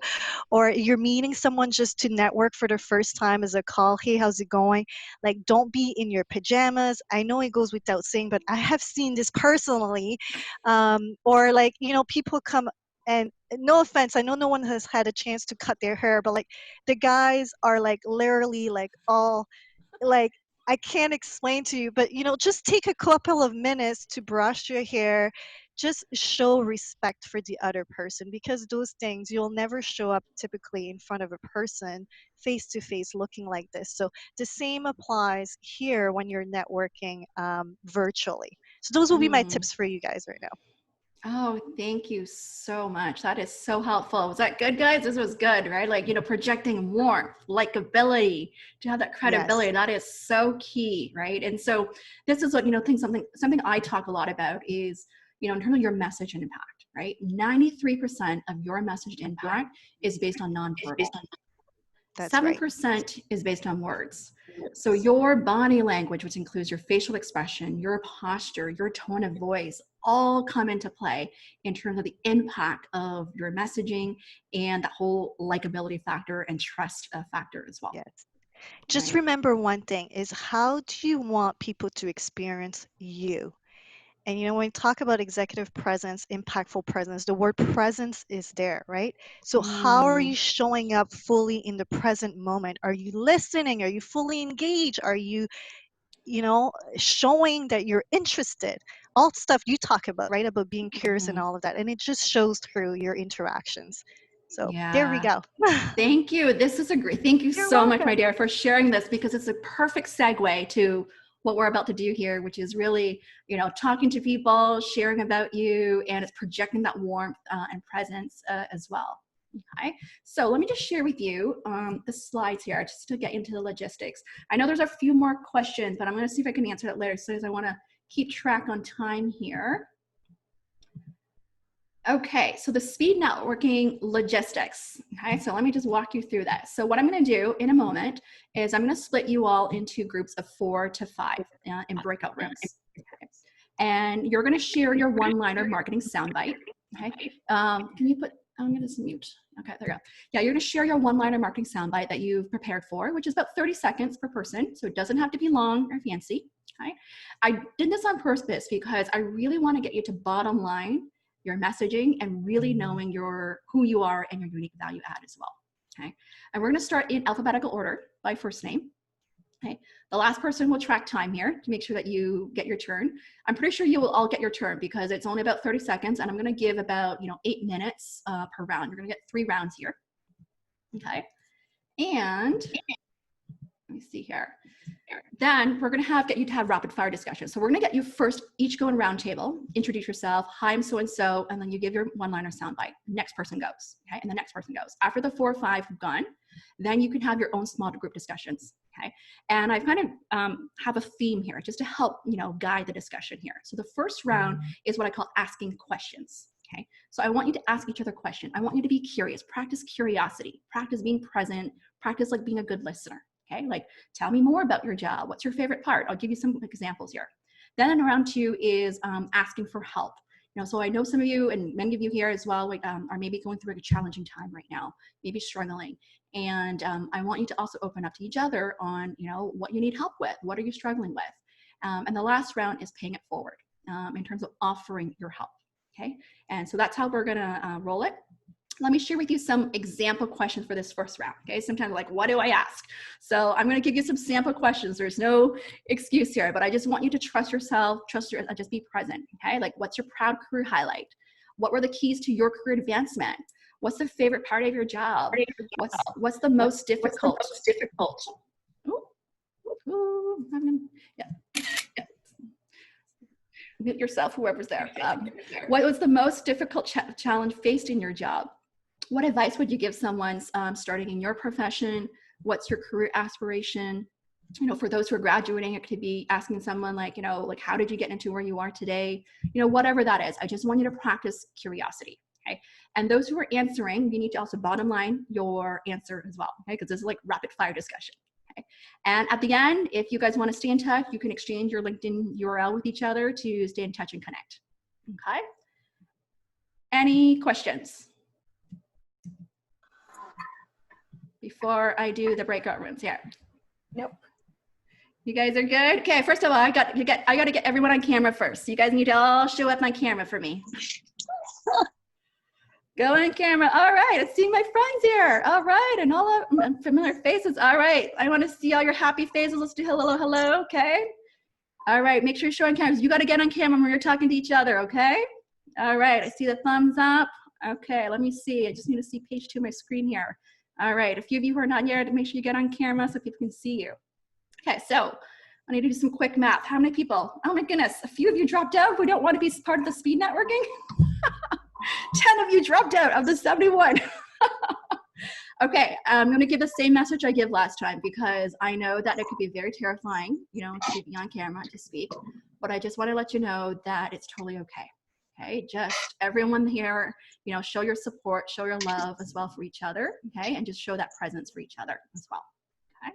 or you're meeting someone just to network for the first time as a call. Hey, how's it going? Like, don't be in your pajamas. I know it goes without saying, but I have seen this personally. Or like, people come, and no offense, I know no one has had a chance to cut their hair, but like the guys are like literally like all like, I can't explain to you, but just take a couple of minutes to brush your hair. Just show respect for the other person, because those things you'll never show up typically in front of a person face to face looking like this. So the same applies here when you're networking virtually. So those will be my tips for you guys right now. Oh, thank you so much. That is so helpful. Was that good, guys? This was good, right? Like, projecting warmth, likability, to have that credibility. Yes. That is so key, right? And so this is what, something I talk a lot about is, in terms of your message and impact, right? 93% of your message impact is based on nonverbal. That's 7% right. is based on words. So your body language, which includes your facial expression, your posture, your tone of voice, all come into play in terms of the impact of your messaging and the whole likability factor and trust factor as well. Yes. Just Right? remember one thing is, how do you want people to experience you? And when we talk about executive presence, impactful presence, the word presence is there, right? So how are you showing up fully in the present moment? Are you listening? Are you fully engaged? Are you, showing that you're interested? All stuff you talk about, right? About being curious and all of that. And it just shows through your interactions. So there we go. Thank you. This is a great, thank you You're so much, welcome. my dear, for sharing this, because it's a perfect segue to what we're about to do here, which is really, talking to people, sharing about you, and it's projecting that warmth and presence as well. Okay, so let me just share with you the slides here just to get into the logistics. I know there's a few more questions, but I'm going to see if I can answer that later, so I want to keep track on time here. Okay, so the speed networking logistics. Okay, so let me just walk you through that. So what I'm going to do in a moment is I'm going to split you all into groups of 4 to 5 in breakout rooms. Okay. And you're going to share your one-liner marketing soundbite. Okay, can you put? I'm going to just mute. Okay, there you go. Yeah, you're going to share your one-liner marketing soundbite that you've prepared for, which is about 30 seconds per person. So it doesn't have to be long or fancy. Okay, I did this on purpose because I really want to get you to bottom line your messaging and really knowing who you are and your unique value add as well. Okay, and we're going to start in alphabetical order by first name. Okay, the last person will track time here to make sure that you get your turn. I'm pretty sure you will all get your turn because it's only about 30 seconds, and I'm going to give about 8 minutes per round. You're going to get 3 rounds here. Okay, and let me see here. Then we're going to get you to have rapid fire discussions. So we're going to get you first, each go in round table, introduce yourself, hi, I'm so-and-so, and then you give your one-liner soundbite. Next person goes, okay? And the next person goes. After the 4 or 5 have gone, then you can have your own small group discussions, okay? And I've kind of have a theme here just to help, guide the discussion here. So the first round is what I call asking questions, okay? So I want you to ask each other questions. I want you to be curious, practice curiosity, practice being present, practice like being a good listener. Okay, like tell me more about your job. What's your favorite part? I'll give you some examples here. Then in round 2 is asking for help. So I know some of you and many of you here as well are maybe going through a challenging time right now, maybe struggling. And I want you to also open up to each other on, what you need help with. What are you struggling with? And the last round is paying it forward in terms of offering your help. Okay, and so that's how we're gonna roll it. Let me share with you some example questions for this first round. Okay, sometimes like, what do I ask? So I'm going to give you some sample questions. There's no excuse here, but I just want you to trust yourself, just be present. Okay, like what's your proud career highlight? What were the keys to your career advancement? What's the favorite part of your job? What's the most difficult? Ooh, ooh, yeah. Mute yourself, whoever's there. What was the most difficult challenge faced in your job? What advice would you give someone starting in your profession? What's your career aspiration? You know, for those who are graduating, it could be asking someone like, you know, like, how did you get into where you are today? You know, whatever that is. I just want you to practice curiosity. Okay. And those who are answering, you need to also bottom line your answer as well. Okay. Because this is like rapid fire discussion. Okay. And at the end, if you guys want to stay in touch, you can exchange your LinkedIn URL with each other to stay in touch and connect. Okay. Any questions before I do the breakout rooms here? Nope. You guys are good? Okay, first of all, I got to get everyone on camera first. So you guys need to all show up on camera for me. Go on camera. All right, I see my friends here. All right, and all of familiar faces. All right, I want to see all your happy faces. Let's do hello, hello, okay? All right, make sure you're showing cameras. You got to get on camera when you're talking to each other, okay? All right, I see the thumbs up. Okay, let me see. I just need to see page 2 of my screen here. All right, a few of you who are not yet, make sure you get on camera so people can see you. Okay, so I need to do some quick math. How many people? Oh my goodness, a few of you dropped out who don't want to be part of the speed networking. 10 of you dropped out of the 71. Okay, I'm going to give the same message I gave last time because I know that it could be very terrifying, you know, to be on camera to speak. But I just want to let you know that it's totally okay. Okay, just everyone here, you know, show your support, show your love as well for each other. Okay, and just show that presence for each other as well. Okay.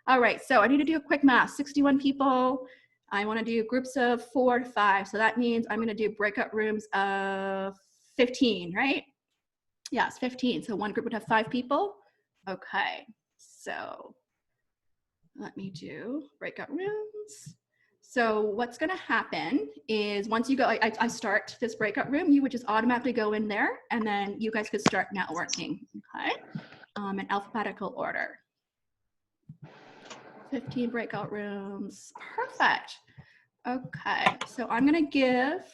All right, so I need to do a quick math. 61 people. I want to do groups of 4 to 5. So that means I'm going to do breakout rooms of 15, right? Yes, 15. So one group would have 5 people. Okay, so let me do breakout rooms. So what's going to happen is once you go, I start this breakout room, you would just automatically go in there, and then you guys could start networking, okay, in alphabetical order. 15 breakout rooms. Perfect. Okay, so I'm going to give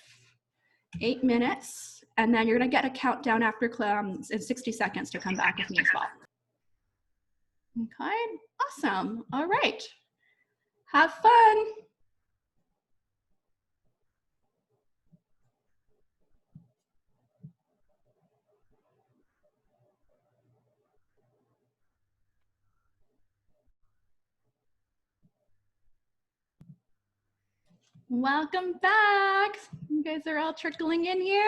8 minutes, and then you're going to get a countdown after in 60 seconds to come back with me as well. Okay, awesome. All right. Have fun. Welcome back. You guys are all trickling in here.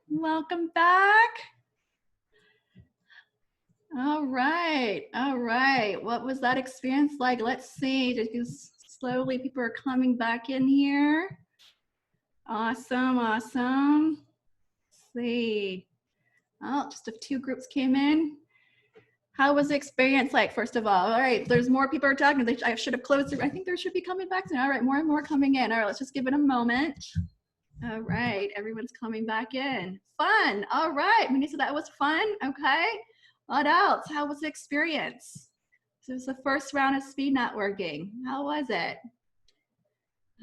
Welcome back. All right. All right. What was that experience like? Let's see. Just slowly people are coming back in here. Awesome. Awesome. Let's see. Oh, just a 2 groups came in. How was the experience like, first of all? All right, there's more people are talking. I should have closed it. I think there should be coming back soon. All right, more and more coming in. All right, let's just give it a moment. All right, everyone's coming back in. Fun. All right, Melissa, that was fun. Okay. What else? How was the experience? This was the first round of speed networking. How was it?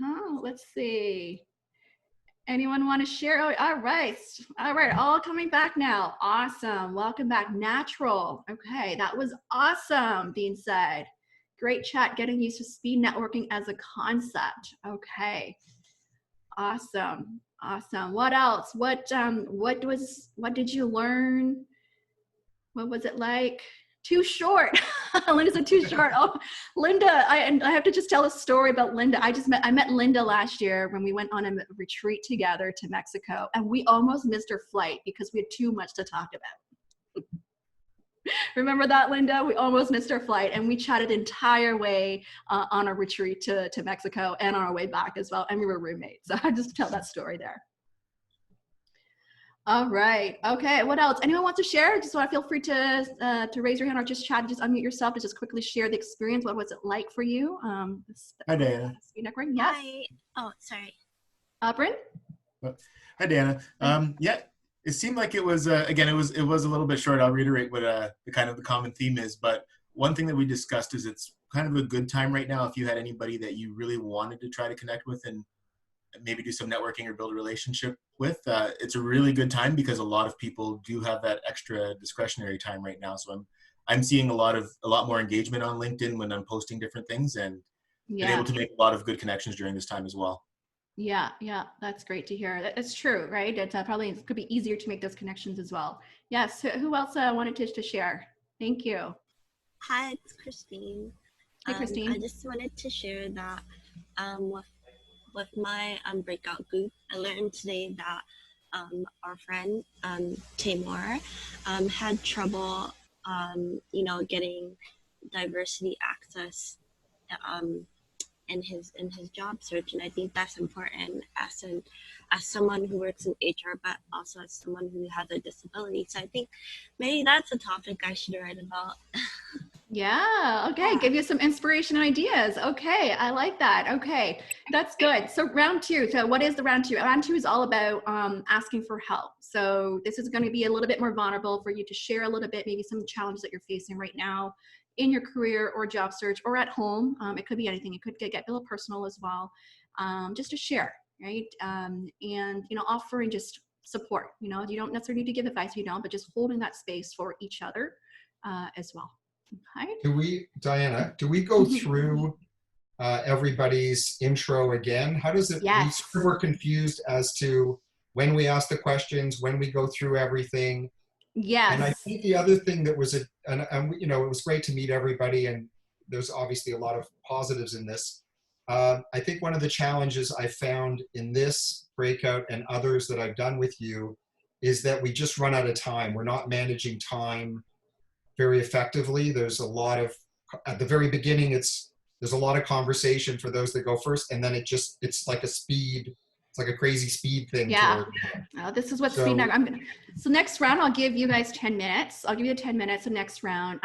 Oh, let's see. Anyone want to share? Oh, all right. All right. All coming back now. Awesome. Welcome back. Natural. Okay. That was awesome being said. Great chat. Getting used to speed networking as a concept. Okay. Awesome. Awesome. What else? What did you learn? What was it like? Too short. Linda said too short. Oh, Linda, I have to just tell a story about Linda. I met Linda last year when we went on a retreat together to Mexico, and we almost missed her flight because we had too much to talk about. Remember that, Linda? We almost missed our flight, and we chatted the entire way on our retreat to Mexico and on our way back as well, and we were roommates. So I just tell that story there. All right. Okay. What else? Anyone want to share? Just feel free to raise your hand or just chat. Just unmute yourself to just quickly share the experience. What was it like for you? Hi, Diana. Yes. Hi. Oh, sorry. Bryn? Hi, Diana. Yeah, it seemed like it was again. It was a little bit short. I'll reiterate what the common theme is. But one thing that we discussed is it's kind of a good time right now if you had anybody that you really wanted to try to connect with maybe do some networking or build a relationship with. It's a really good time because a lot of people do have that extra discretionary time right now. So I'm seeing a lot more engagement on LinkedIn when I'm posting different things, and been able to make a lot of good connections during this time as well. Yeah, that's great to hear. That's true, right? It probably could be easier to make those connections as well. Yes, who else wanted to share? Thank you. Hi, it's Christine. Hi, Christine. I just wanted to share that with my breakout group, I learned today that our friend Tamar had trouble, getting diversity access in his job search, and I think that's important as someone who works in HR, but also as someone who has a disability. So I think maybe that's a topic I should write about. Yeah, okay, give you some inspiration and ideas. Okay, I like that. Okay, that's good. So round two, so what is the round two? Round two is all about asking for help. So this is going to be a little bit more vulnerable for you to share a little bit, maybe some challenges that you're facing right now in your career or job search or at home. It could be anything. It could get a little personal as well, just to share, right? And, offering just support. You don't necessarily need to give advice, but just holding that space for each other as well. Okay. Diana, do we go through everybody's intro again? How does it, yes. We're confused as to when we ask the questions, when we go through everything. Yes. And I think the other thing that was, it was great to meet everybody, and there's obviously a lot of positives in this. I think one of the challenges I found in this breakout and others that I've done with you is that we just run out of time. We're not managing time very effectively. There's a lot of, at the very beginning, there's a lot of conversation for those that go first, and then it's like a crazy speed thing. Yeah. This is what's speed. So next round, I'll give you guys 10 minutes. I'll give you 10 minutes. The next round,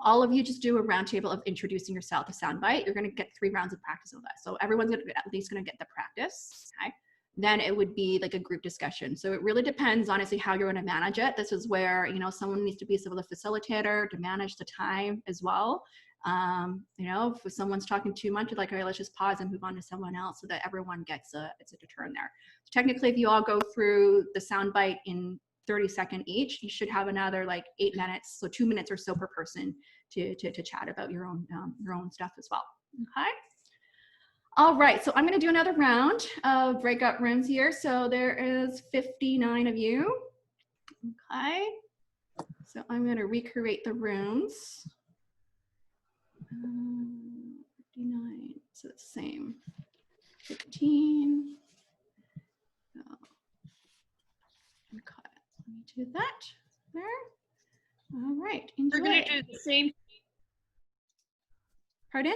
all of you just do a round table of introducing yourself, a soundbite. You're going to get 3 rounds of practice of that. So everyone's at least going to get the practice. Okay. Then it would be like a group discussion. So it really depends, honestly, how you're going to manage it. This is where, someone needs to be a facilitator to manage the time as well. If someone's talking too much, like, all right, let's just pause and move on to someone else so that everyone gets a turn there. So technically, if you all go through the soundbite in 30-second each, you should have another 8 minutes, so 2 minutes or so per person to chat about your own stuff as well. Okay. All right, so I'm going to do another round of breakout rooms here. So there is 59 of you. Okay, so I'm going to recreate the rooms. 59, so it's the same. 15. So, okay, let me do that there. All right, enjoy. We're going to do the same. Pardon?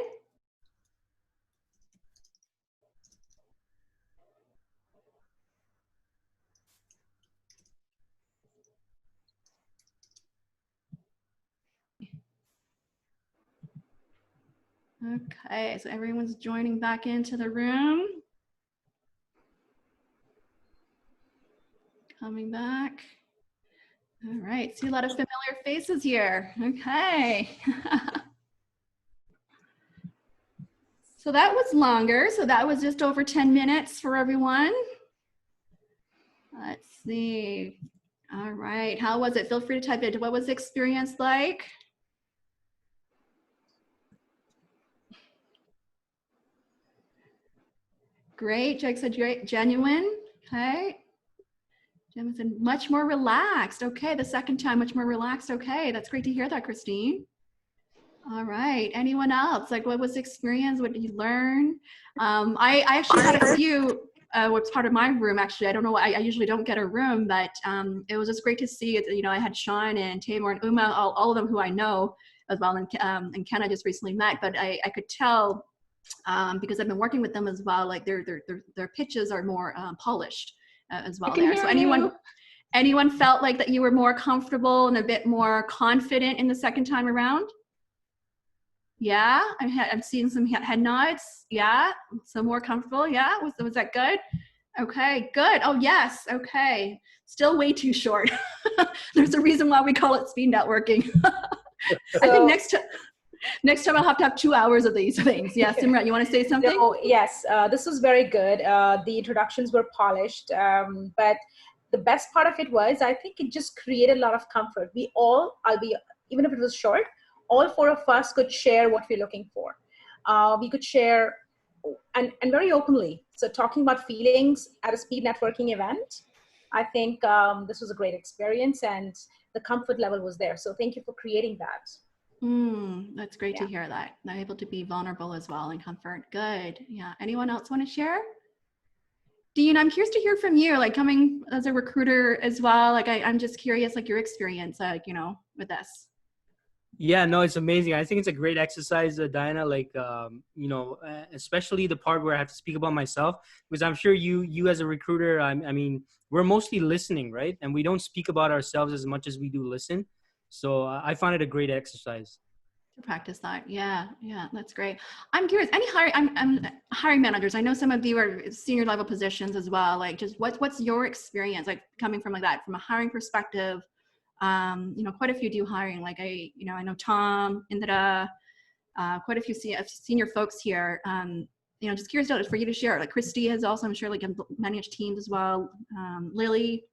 Okay, so everyone's joining back into the room. Coming back. All right, see a lot of familiar faces here. Okay. So that was longer. So that was just over 10 minutes for everyone. Let's see. All right, how was it? Feel free to type it. What was the experience like? Great, Jake said genuine. Okay. Jim said much more relaxed. Okay, the second time, much more relaxed. Okay, that's great to hear that, Christine. All right, anyone else? What was the experience? What did you learn? I actually had a few, what's part of my room, actually. I don't know why, I usually don't get a room, but it was just great to see it. I had Sean and Tamar and Uma, all of them who I know as well, and Ken I just recently met, but I could tell, because I've been working with them as well, their pitches are more polished as well there. So anyone felt like that you were more comfortable and a bit more confident in the second time around? Yeah, I've seen some head nods. Yeah, so more comfortable. Yeah, was that good? Okay, good. Oh yes, okay. Still way too short. There's a reason why we call it speed networking. I think Next time I'll have to have 2 hours of these things. Yes, Simrat, you want to say something? So, yes, this was very good. The introductions were polished, but the best part of it was, I think it just created a lot of comfort. We all, even if it was short, all four of us could share what we're looking for. We could share and very openly. So talking about feelings at a speed networking event, I think this was a great experience and the comfort level was there. So thank you for creating that. That's great to hear that. I'm able to be vulnerable as well and comfort. Good. Yeah. Anyone else want to share? Dean, I'm curious to hear from you, like coming as a recruiter as well. Like I'm just curious, like your experience, you know, with this. Yeah, no, it's amazing. I think it's a great exercise, Diana, like, you know, especially the part where I have to speak about myself, because I'm sure you as a recruiter, I mean, we're mostly listening, right? And we don't speak about ourselves as much as we do listen. So I find it a great exercise. To practice that. Yeah. Yeah. That's great. I'm curious, any I'm hiring managers. I know some of you are senior level positions as well. Like just what's your experience like coming from like that, from a hiring perspective? You know, quite a few do hiring. Like I know Tom, Inthida, quite a few senior folks here. You know, just curious for you to share. Like Christy has also, I'm sure, like managed teams as well. Lily,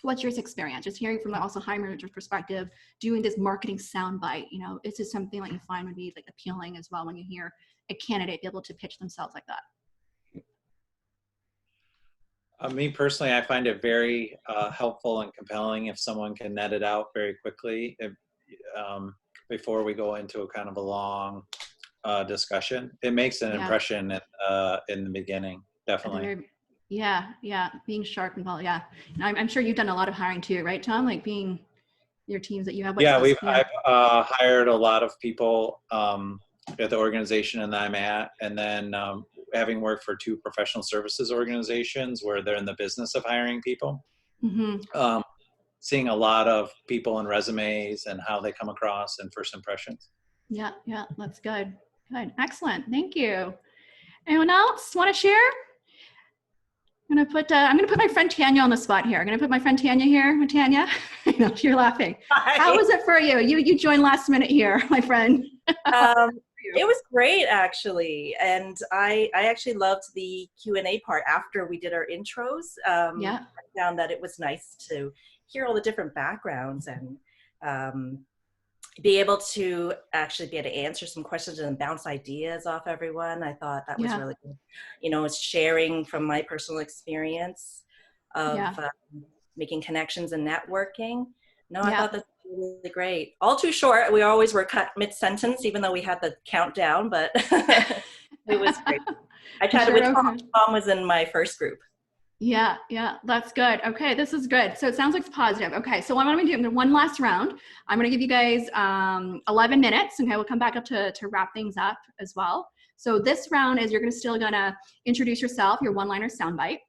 what's your experience? Just hearing from the also hiring manager's perspective, doing this marketing soundbite. You know, is this something that you find would be like appealing as well when you hear a candidate be able to pitch themselves like that? Me personally, I find it very helpful and compelling if someone can net it out very quickly before we go into a kind of a long discussion. It makes an impression in the beginning, definitely. Yeah, being sharp and yeah. And I'm sure you've done a lot of hiring too, right, Tom? Like being your teams that you have. I've hired a lot of people at the organization that I'm at, and then having worked for 2 professional services organizations where they're in the business of hiring people, seeing a lot of people and resumes and how they come across and first impressions. Yeah, that's good. Good, excellent, thank you. Anyone else want to share? I'm gonna put my friend Tanya on the spot here. I'm gonna put my friend Tanya here. Tanya, I know you're laughing. Hi. How was it for you? You joined last minute here, my friend. It was great, actually, and I actually loved the Q&A part after we did our intros. I found that it was nice to hear all the different backgrounds and be able to actually be able to answer some questions and bounce ideas off everyone. I thought that was really good. You know, it's sharing from my personal experience of making connections and networking. No, I thought that was really great. All too short. We always were cut mid-sentence, even though we had the countdown, but it was great. I chatted with Tom. Tom was in my first group. Yeah, that's good. Okay, this is good. So it sounds like it's positive. Okay, so what I'm going to do, one last round. I'm going to give you guys 11 minutes. Okay, we'll come back up to wrap things up as well. So this round is you're still going to introduce yourself, your one-liner soundbite.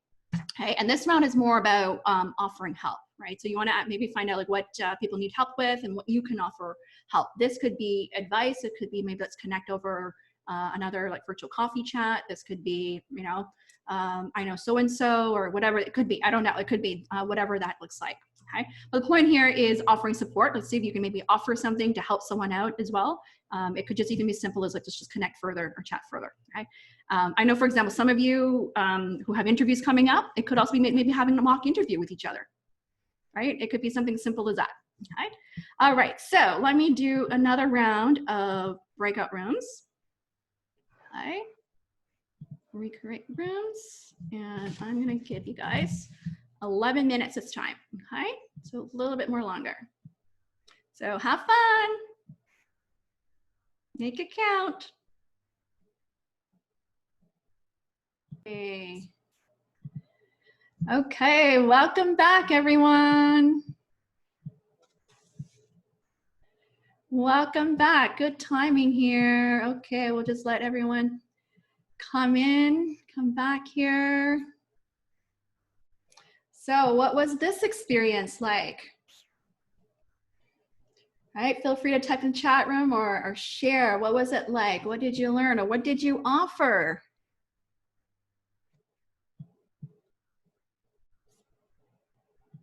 Okay, and this round is more about offering help, right? So you want to maybe find out like what people need help with and what you can offer help. This could be advice. It could be maybe let's connect over another like virtual coffee chat. This could be, you know, I know so-and-so or whatever it could be. I don't know. It could be whatever that looks like. Okay. But the point here is offering support. Let's see if you can maybe offer something to help someone out as well. It could just even be simple as like just connect further or chat further. Okay. I know, for example, some of you who have interviews coming up, it could also be maybe having a mock interview with each other, right? It could be something simple as that. Okay. All right. So let me do another round of breakout rooms. Okay. Recreate rooms, and I'm going to give you guys 11 minutes this time. Okay. So a little bit more longer. So have fun. Make it count. Okay, welcome back, everyone. Welcome back. Good timing here. Okay, we'll just let everyone come in, come back here. So what was this experience like? All right, feel free to type in the chat room or share. What was it like? What did you learn or what did you offer?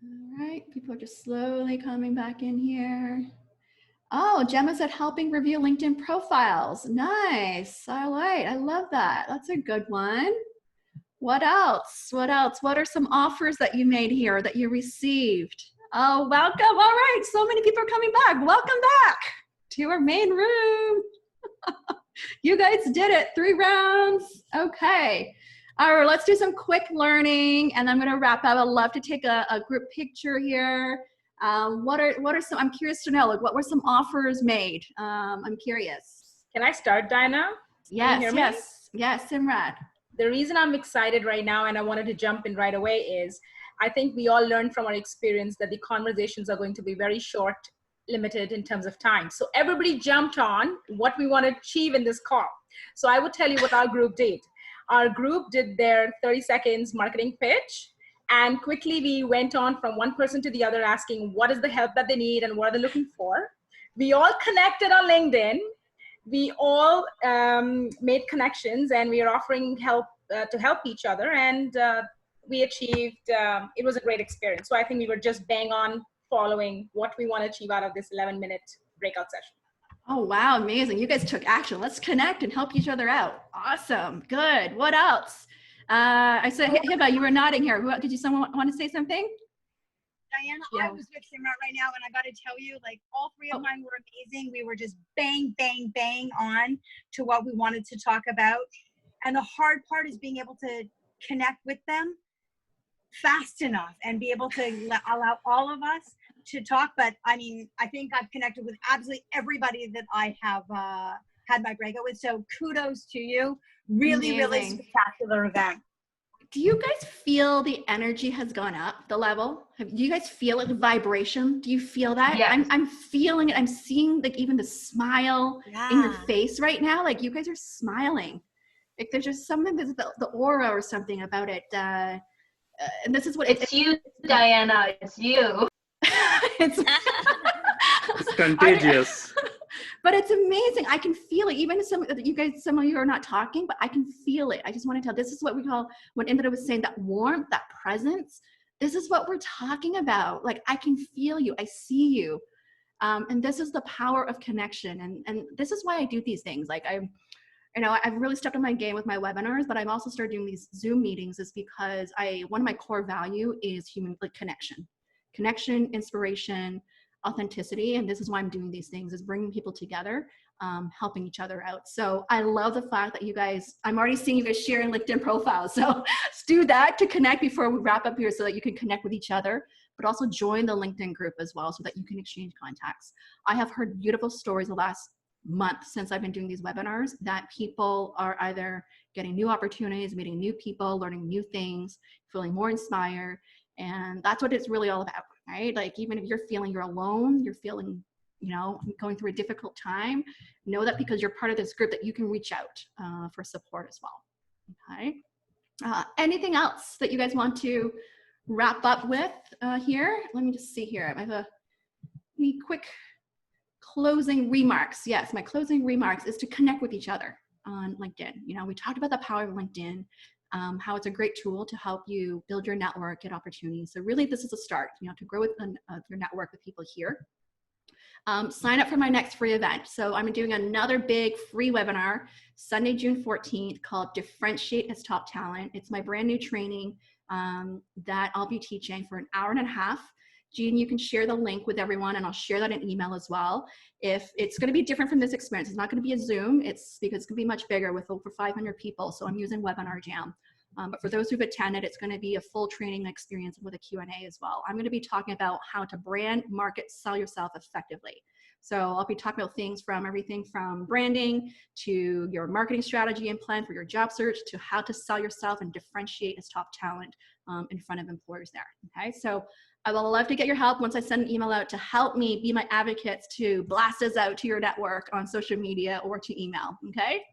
All right, people are just slowly coming back in here. Oh, Gemma said helping review LinkedIn profiles. Nice. All right. I love that. That's a good one. What else? What else? What are some offers that you made here that you received? Oh, welcome. All right. So many people are coming back. Welcome back to our main room. You guys did it. 3 rounds. Okay. All right. Let's do some quick learning and I'm going to wrap up. I'd love to take a group picture here. What are some, I'm curious to know, like what were some offers made? I'm curious. Can I start, Diana? Yes, Simrat. The reason I'm excited right now and I wanted to jump in right away is I think we all learned from our experience that the conversations are going to be very short, limited in terms of time. So everybody jumped on what we want to achieve in this call. So I will tell you what our group did. Our group did their 30 seconds marketing pitch. And quickly we went on from one person to the other asking what is the help that they need and what are they looking for. We all connected on LinkedIn. We all made connections and we are offering help to help each other. And we achieved, it was a great experience. So I think we were just bang on following what we want to achieve out of this 11-minute breakout session. Oh, wow. Amazing. You guys took action. Let's connect and help each other out. Awesome. Good. What else? I said, Hiba, you were nodding here. Did someone want to say something? Diana, yeah. I was with Simrat right now, and I got to tell you, like, all 3 of mine were amazing. We were just bang, bang, bang on to what we wanted to talk about. And the hard part is being able to connect with them fast enough and be able to allow all of us to talk. But I mean, I think I've connected with absolutely everybody that I have had my breakout with. So kudos to you. Really, really spectacular event. Do you guys feel the energy has gone up the level? Do you guys feel it, the vibration? Do you feel that? Yes. I'm feeling it. I'm seeing like even the smile in your face right now. Like you guys are smiling. Like there's just something, there's the aura or something about it. And this is what it's you, Diana. It's you. It's contagious. But it's amazing. I can feel it. Even some of you are not talking, but I can feel it. I just want to tell, this is what we call, when Inthida was saying that warmth, that presence, this is what we're talking about. Like, I can feel you. I see you. And this is the power of connection. And this is why I do these things. Like I've really stepped on my game with my webinars, but I've also started doing these Zoom meetings is because one of my core value is human connection, inspiration, authenticity. And this is why I'm doing these things, is bringing people together, helping each other out. So I love the fact that you guys, I'm already seeing you guys sharing LinkedIn profiles. So let's do that to connect before we wrap up here so that you can connect with each other, but also join the LinkedIn group as well so that you can exchange contacts. I have heard beautiful stories the last month since I've been doing these webinars that people are either getting new opportunities, meeting new people, learning new things, feeling more inspired. And that's what it's really all about, right? Like, even if you're feeling you're alone, you're feeling, going through a difficult time, know that because you're part of this group that you can reach out for support as well, okay? Anything else that you guys want to wrap up with here? Let me just see here. I have any quick closing remarks. Yes, my closing remarks is to connect with each other on LinkedIn. We talked about the power of LinkedIn, how it's a great tool to help you build your network, get opportunities. So really this is a start, to grow with your network with people here. Sign up for my next free event. So I'm doing another big free webinar Sunday, June 14th called Differentiate as Top Talent. It's my brand new training that I'll be teaching for an hour and a half. Jean, you can share the link with everyone and I'll share that in email as well. If it's going to be different from this experience, it's not going to be a Zoom. It's because it's going to be much bigger with over 500 people. So I'm using Webinar Jam. But for those who've attended, it's going to be a full training experience with a Q&A as well. I'm going to be talking about how to brand, market, sell yourself effectively. So I'll be talking about things from everything from branding to your marketing strategy and plan for your job search to how to sell yourself and differentiate as top talent in front of employers there. Okay, so I will love to get your help once I send an email out to help me be my advocates to blast us out to your network on social media or to email. Okay,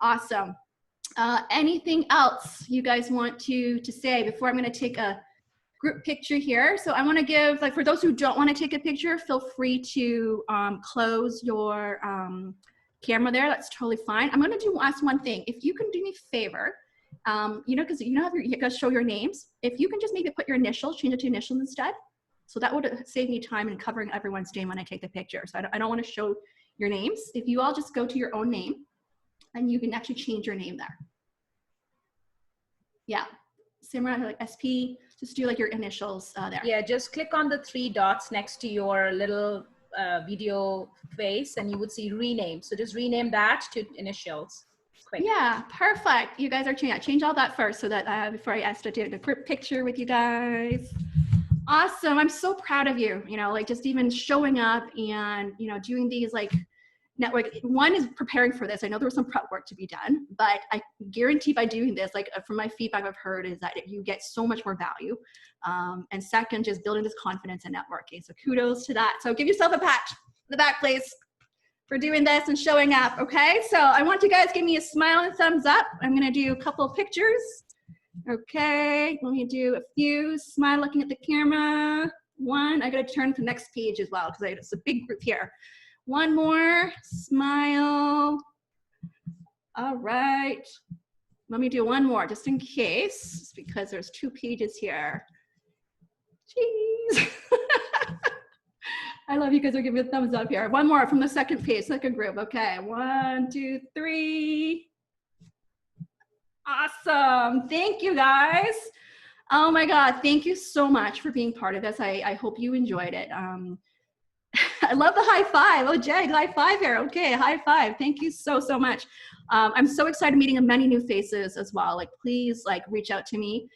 awesome. Anything else you guys want to say before I'm going to take a group picture here? So I want to give, like, for those who don't want to take a picture, feel free to close your camera there. That's totally fine. I'm going to ask one thing. If you can do me a favor, because you have you guys show your names. If you can just maybe put your initials, change it to initials instead. So that would save me time in covering everyone's name when I take the picture. So I don't want to show your names. If you all just go to your own name, and you can actually change your name there. Yeah, Simran, like SP, just do like your initials there. Yeah, just click on the 3 dots next to your little video face and you would see rename. So just rename that to initials. Quick. Yeah, perfect. You guys are changing. Change all that first so that before I ask to do a quick picture with you guys. Awesome. I'm so proud of you, you know, like just even showing up and, you know, doing these like network. One is preparing for this. I know there was some prep work to be done, but I guarantee by doing this, like from my feedback I've heard is that you get so much more value. And second, just building this confidence and networking. So kudos to that. So give yourself a pat in the back, please, for doing this and showing up. Okay. So I want you guys to give me a smile and thumbs up. I'm going to do a couple of pictures. Okay. Let me do a few. Smile looking at the camera. One, I got to turn to the next page as well because it's a big group here. One more, smile. All right. Let me do one more just in case, because there's 2 pages here. Jeez. I love you guys are giving me a thumbs up here. One more from the second page, second group. Okay, 1, 2, 3. Awesome. Thank you guys. Oh my God. Thank you so much for being part of this. I hope you enjoyed it. I love the high five. Oh, Jag, high five here. Okay, high five. Thank you so, so much. I'm so excited meeting many new faces as well. Like, please, like, reach out to me.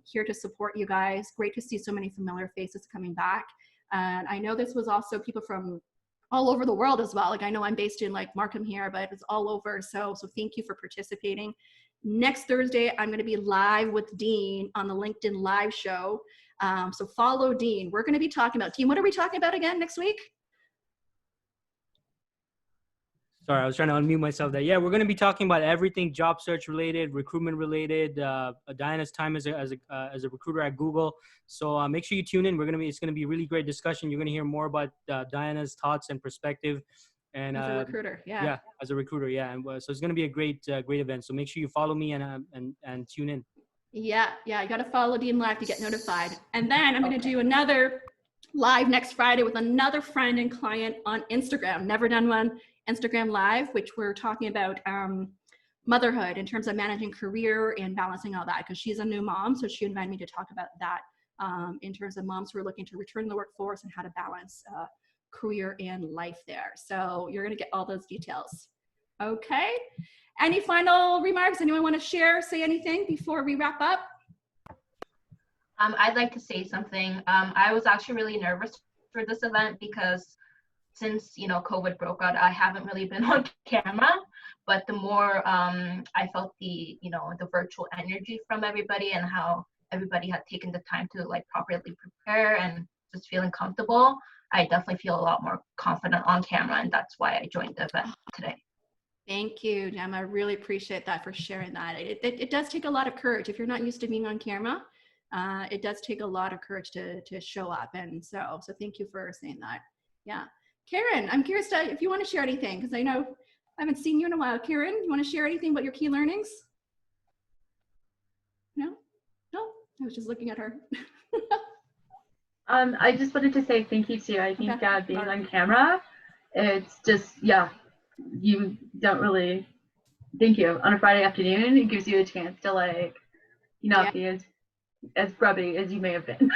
Here to support you guys. Great to see so many familiar faces coming back. And I know this was also people from all over the world as well. Like, I know I'm based in like Markham here, but it's all over. So thank you for participating. Next Thursday, I'm going to be live with Dean on the LinkedIn Live show. So follow Dean. We're going to be talking about, Dean, what are we talking about again next week? Sorry, I was trying to unmute myself there. Yeah, we're going to be talking about everything job search related, recruitment related, Diana's time as a recruiter at Google. So make sure you tune in. It's going to be a really great discussion. You're going to hear more about Diana's thoughts and perspective. And as a recruiter, yeah. Yeah, as a recruiter, yeah. And so it's going to be a great event. So make sure you follow me and tune in. Yeah, you got to follow Dean Live to get notified. And then I'm going to do another live next Friday with another friend and client on Instagram. Never done one. Instagram Live, which we're talking about motherhood in terms of managing career and balancing all that, because she's a new mom. So she invited me to talk about that in terms of moms who are looking to return to the workforce and how to balance career and life there. So you're going to get all those details. Okay. Any final remarks? Anyone want to share, say anything before we wrap up? I'd like to say something. I was actually really nervous for this event because since, you know, COVID broke out, I haven't really been on camera, but the more I felt the, you know, the virtual energy from everybody and how everybody had taken the time to like properly prepare and just feeling comfortable, I definitely feel a lot more confident on camera, and that's why I joined the event today. Thank you, Gemma. I really appreciate that for sharing that. It does take a lot of courage. If you're not used to being on camera, it does take a lot of courage to show up. And so thank you for saying that. Yeah. Karen, I'm curious if you want to share anything, because I know I haven't seen you in a while. Karen, you want to share anything about your key learnings? No? I was just looking at her. I just wanted to say thank you too. I think being on camera, it's just, yeah, you don't really, thank you. On a Friday afternoon, it gives you a chance to like, you know, be as grubby as you may have been.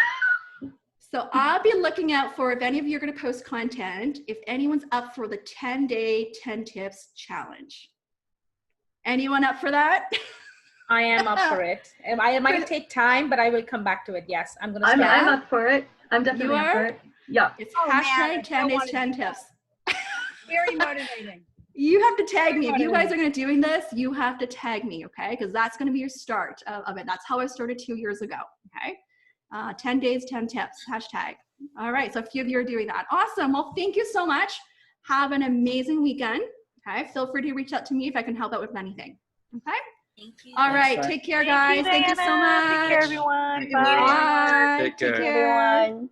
So I'll be looking out for if any of you are going to post content, if anyone's up for the 10-day 10 tips challenge. Anyone up for that? I am up for it. And I might take time, but I will come back to it. Yes, I'm going to start. I'm up for it. I'm definitely up for it. Yeah. It's hashtag 10 days 10 tips. Very motivating. You have to tag me. If you guys are going to doing this, you have to tag me, okay? Because that's going to be your start of it. That's how I started 2 years ago, okay? 10 days, 10 tips, hashtag. All right, so a few of you are doing that. Awesome. Well, thank you so much. Have an amazing weekend. Okay, feel free to reach out to me if I can help out with anything. Okay? Thank you. All right, take care, guys. Thank you so much. Take care, everyone. Bye. Take care. Everyone.